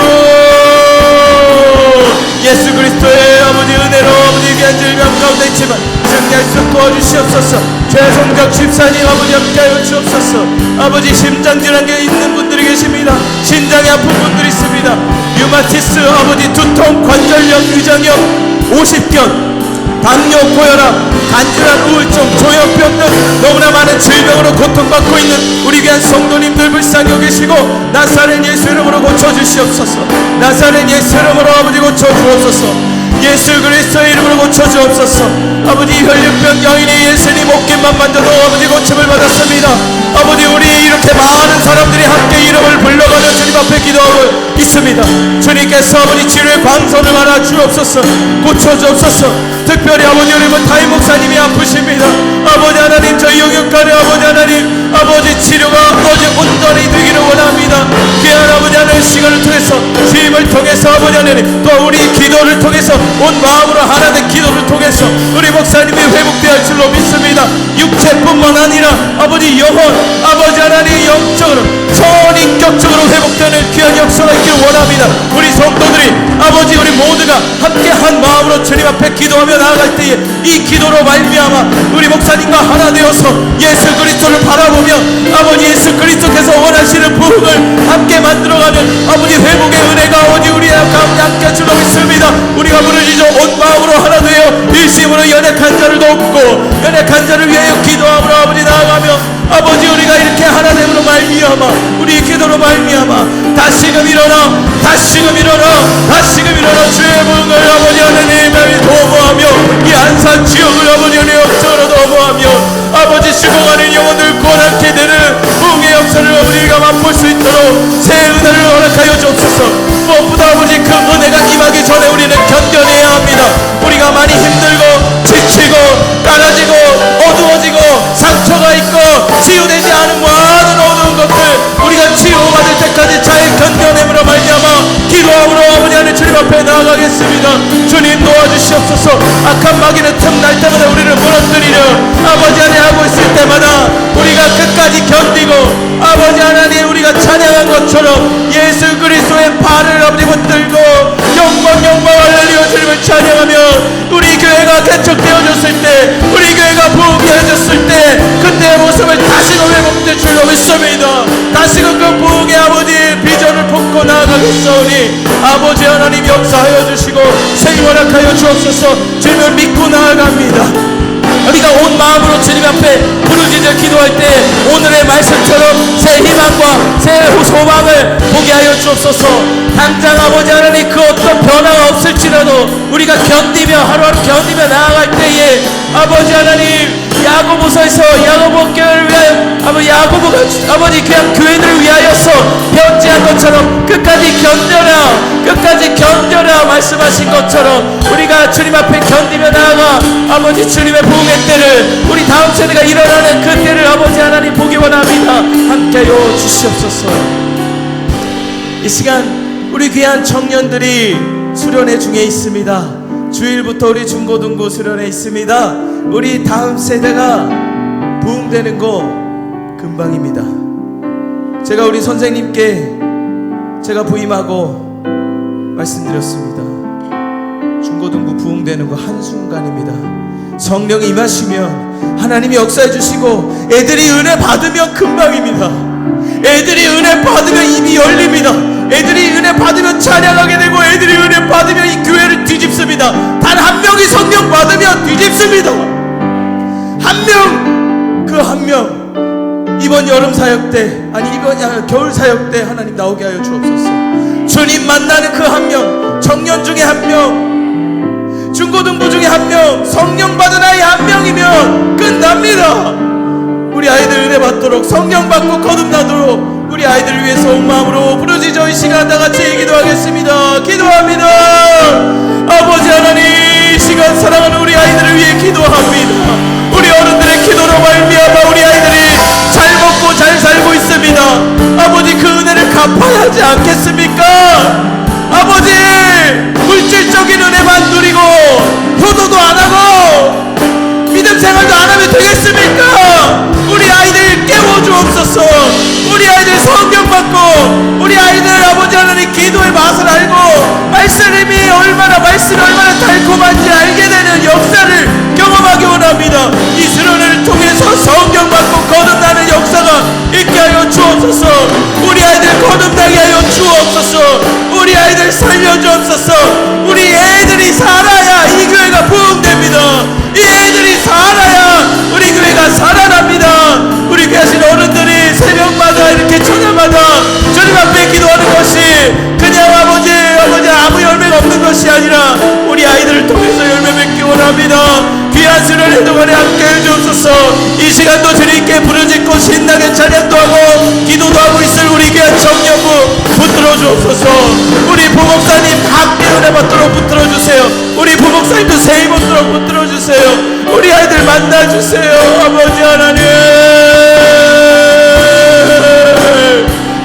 예수 그리스도의 아버지 은혜로 아버지 귀한 질병 가운데 있지만 승리할 수 있도록 도와주시옵소서. 최성적 집사님 아버지 함께하여 주옵소서. 아버지 심장질환에 있는 분들이 계십니다. 심장이 아픈 분들이 있습니다. 류마티스 아버지, 두통, 관절염, 위장염, 50견, 당뇨, 고혈압, 간질환, 우울증, 조현병 등 너무나 많은 질병으로 고통받고 있는 우리 귀한 성도님들 불쌍히 여기시고 나사렛 예수 이름으로 고쳐주시옵소서. 나사렛 예수 이름으로 아버지 고쳐주옵소서. 예수 그리스도의 이름으로 고쳐주옵소서. 아버지 혈육병 여인이 예수님 옷깃만 만져도 아버지 고침을 받았습니다. 아버지 우리 이렇게 많은 사람들이 함께 이름을 불러가며 주님 앞에 기도하고 있습니다. 주님께서 아버지 치료의 광선을 말아 주옵소서. 고쳐주옵소서. 특별히 아버지 여러분 타임 목사님이 아프십니다. 아버지 하나님 저희 영역간에 아버지 하나님 아버지 치료가 아버지 온전히 되기를 원합니다. 귀한 아버지 하나님 시간을 통해서 주임을 통해서 아버지 하나님 또 우리 기도를 통해서 온 마음으로 하나된 기도를 통해서 우리 목사님이 회복되어 줄로 믿습니다. 육체뿐만 아니라 아버지 영혼 아버지 하나님 영적으로 전인격적으로 회복되는 귀한 역사가 있기를 원합니다. 우리 성도들이 아버지 우리 모두가 함께 한 마음으로 주님 앞에 기도하며 나아갈 때에 이 기도로 말미암아 우리 목사님과 하나 되어서 예수 그리스도를 바라보며 아버지 예수 그리스도께서 원하시는 부흥을 함께 만들어가는 아버지 회복의 은혜가 아버지 우리 가운데 함께 주로 있습니다. 우리가 부르짖어 온 마음으로 하나 되어 일심으로 연약한 자를 돕고 연약한 자를 위하여 기도함으로 아버지 나아가며 아버지 우리가 이렇게 하나됨으로 말미암아 우리 기도로 말미암아 다시금 일어나 다시금 일어나 다시금 일어나 주의 부흥을 아버지 하나님을 도모하며 이 안산 지역을 아버지 하나님 역사로 도모하며 아버지 죽어가는 영혼을 구원하게 되는 부흥의 역사를 우리가 맛볼 수 있도록 새 은혜를 허락하여 주옵소서. 무엇보다 아버지 그 은혜가 임하기 전에 우리는 견뎌내야 합니다. 우리가 많이 힘들고 지치고 깔아지고 어두워지고 상처가 있고 치유되지 않은 많은 어두운 것들 우리가 치유받을 때까지 잘 견뎌내므로 말미암아 기도함으로 아버지 하나님 주님 앞에 나아가겠습니다. 주님 도와주시옵소서. 악한 마귀는 틈날 때마다 우리를 무너뜨리려 아버지 하나님 하고 있을 때마다 우리가 끝까지 견디고 아버지 하나님 우리가 찬양한 것처럼 예수 그리스도의 발을 아버지 붙들고 영광 영광 할렐루야 주님을 찬양하며 우리 교회가 개척되어졌을 때 우리 교회가 부흥되어졌을 때 그때의 모습을 다시금 회복될 줄로 믿습니다. 다시금 그 부흥의 아버지 비전을 품고 나아가겠사오니 아버지 하나님 역사하여 주시고 생활하여 주옵소서. 주님을 믿고 나아갑니다. 우리가 온 마음으로 주님 앞에 부르짖어 기도할 때 오늘의 말씀처럼 새 희망과 새 소망을 보게 하여 주옵소서. 당장 아버지 하나님 그 어떤 변화가 없을지라도 우리가 견디며 하루하루 견디며 나아갈 때에 아버지 하나님 야고보서에서 야고보 교회를 위하여 아버지 야고보가 아버지 그냥 교회를 위하여서 편지한 것처럼 끝까지 견뎌라 말씀하신 것처럼 우리가 주님 앞에 견디며 나아가 아버지 주님의 부흥의 때를 우리 다음 세대가 일어나는 그 때를 아버지 하나님 보기 원합니다. 함께하여 주시옵소서. 이 시간 우리 귀한 청년들이 수련회 중에 있습니다. 주일부터 우리 중고등부 수련회 있습니다. 우리 다음 세대가 부흥되는 거 금방입니다. 제가 우리 선생님께 제가 부임하고 말씀드렸습니다. 중고등부 부흥되는 거 한순간입니다. 성령이 임하시면 하나님이 역사해 주시고 애들이 은혜 받으면 금방입니다. 애들이 은혜 받으면 입이 열립니다. 애들이 은혜 받으면 찬양하게 되고 애들이 은혜 받으면 이 교회를 뒤집습니다. 단 한 명이 성령 받으면 뒤집습니다. 한 명, 그 한 명 이번 여름 사역 때 아니 이번 겨울 사역 때 하나님 나오게 하여 주옵소서. 주님 만나는 그 한 명, 청년 중에 한 명, 중고등부 중에 한 명, 성령 받은 아이 한 명이면 끝납니다. 우리 아이들 은혜 받도록 성령 받고 거듭나도록 우리 아이들을 위해서 온 마음으로 부르짖어 이 시간 다같이 기도하겠습니다. 기도합니다. 아버지 하나님 이 시간 사랑하는 우리 아이들을 위해 기도합니다. 우리 어른들의 기도로 말미암아 우리 아이들이 잘 먹고 잘 살고 있습니다. 아버지 그 은혜를 갚아야 하지 않겠습니까? 아버지 물질적인 은혜만 누리고 효도도 안 하고 믿음 생활도 안 하면 되겠습니까? 우리 아이들 깨워주옵소서. 우리 아이들 성경 받고 우리 아이들 아버지 하나님 기도의 맛을 알고 말씀이 얼마나 달콤한지 알게 되는 역사를 경험하기 원합니다. 이 수련회를 통해서 성경 받고 거듭나는 역사가 있게 하여 주옵소서. 우리 아이들 거듭나게 하여 주옵소서. 우리 아이들 살려주옵소서. 우리 애들이 살아야 이 교회가 부흥됩니다. 이 애들이 살아야 우리 교회가 살아납니다. 우리 귀하신 어른들이 새벽마다 이렇게 저녁마다 주님 앞에 기도하는 것이 그냥 아버지 아무 열매가 없는 것이 아니라 우리 아이들을 통해서 열매 맺기 원합니다. 귀한 수련회 동안에 함께 해주옵소서. 이 시간도 주님께 부르짖고 신나게 찬양도 하고 기도도 하고 있을 우리 귀한 청년부 붙들어 주옵소서. 우리 부목사님 밖에 은혜 받도록 붙들어 주세요. 우리 부목사님도 새 힘 얻도록 붙들어 주세요. 우리 아이들 만나 주세요. 아버지 하나님,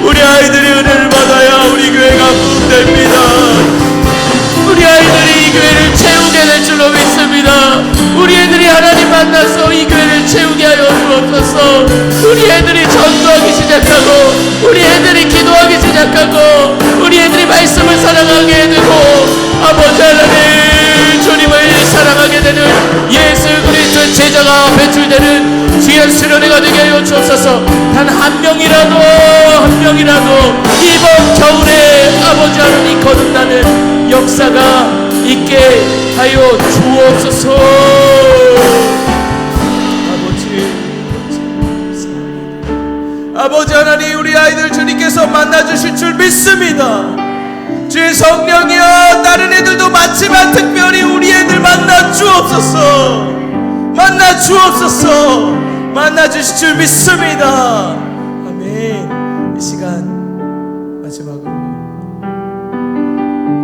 우리 아이들이 은혜를 받아야 우리 교회가 부흥됩니다. 우리 아이들이 이 교회를 채우게 될 줄로 믿습니다. 우리 애들이 하나님 만나서 이 교회를 채우게 하여 주옵소서. 우리 애들이 전도하기 시작하고, 우리 애들이 기도하기 시작하고, 우리 애들이 말씀을 사랑하게 되고, 아버지 하나님 주님을 사랑하게 되는 예수 그리스도의 제자가 배출되는 귀한 수련회가 되게 하여 주옵소서. 단 한 명이라도 이번 겨울에 아버지 하나님 거듭나는 역사가 있게 하여 주옵소서. 아버지 하나님, 우리 아이들 주님께서 만나주실 줄 믿습니다. 주의 성령이여, 다른 애들도 많지만 특별히 우리 애들 만나 주옵소서. 만나 주옵소서. 만나 주실 줄 믿습니다. 아멘. 이 시간 마지막으로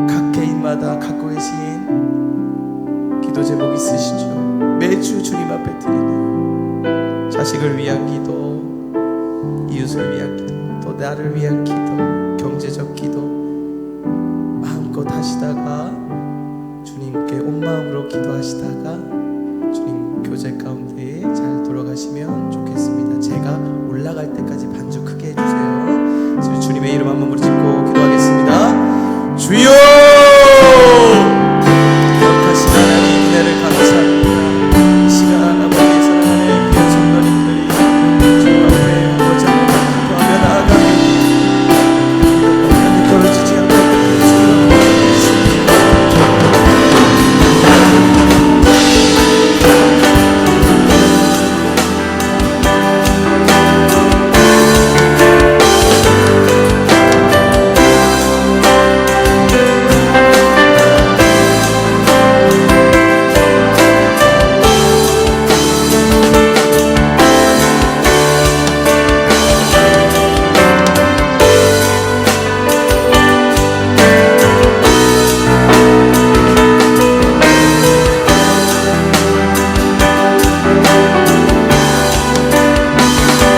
각 개인마다 갖고 계신 기도 제목 있으시죠? 매주 주님 앞에 드리는 자식을 위한 기도, 이웃을 위한 기도, 또 나를 위한 기도, 경제적 기도 마음껏 하시다가 주님께 온 마음으로 기도하시다가 주님 교제 가운데 잘 돌아가시면 좋겠습니다. 제가 올라갈 때까지 반주 크게 해주세요. 주님의 이름 한 번 부르짖고 기도하겠습니다. 주여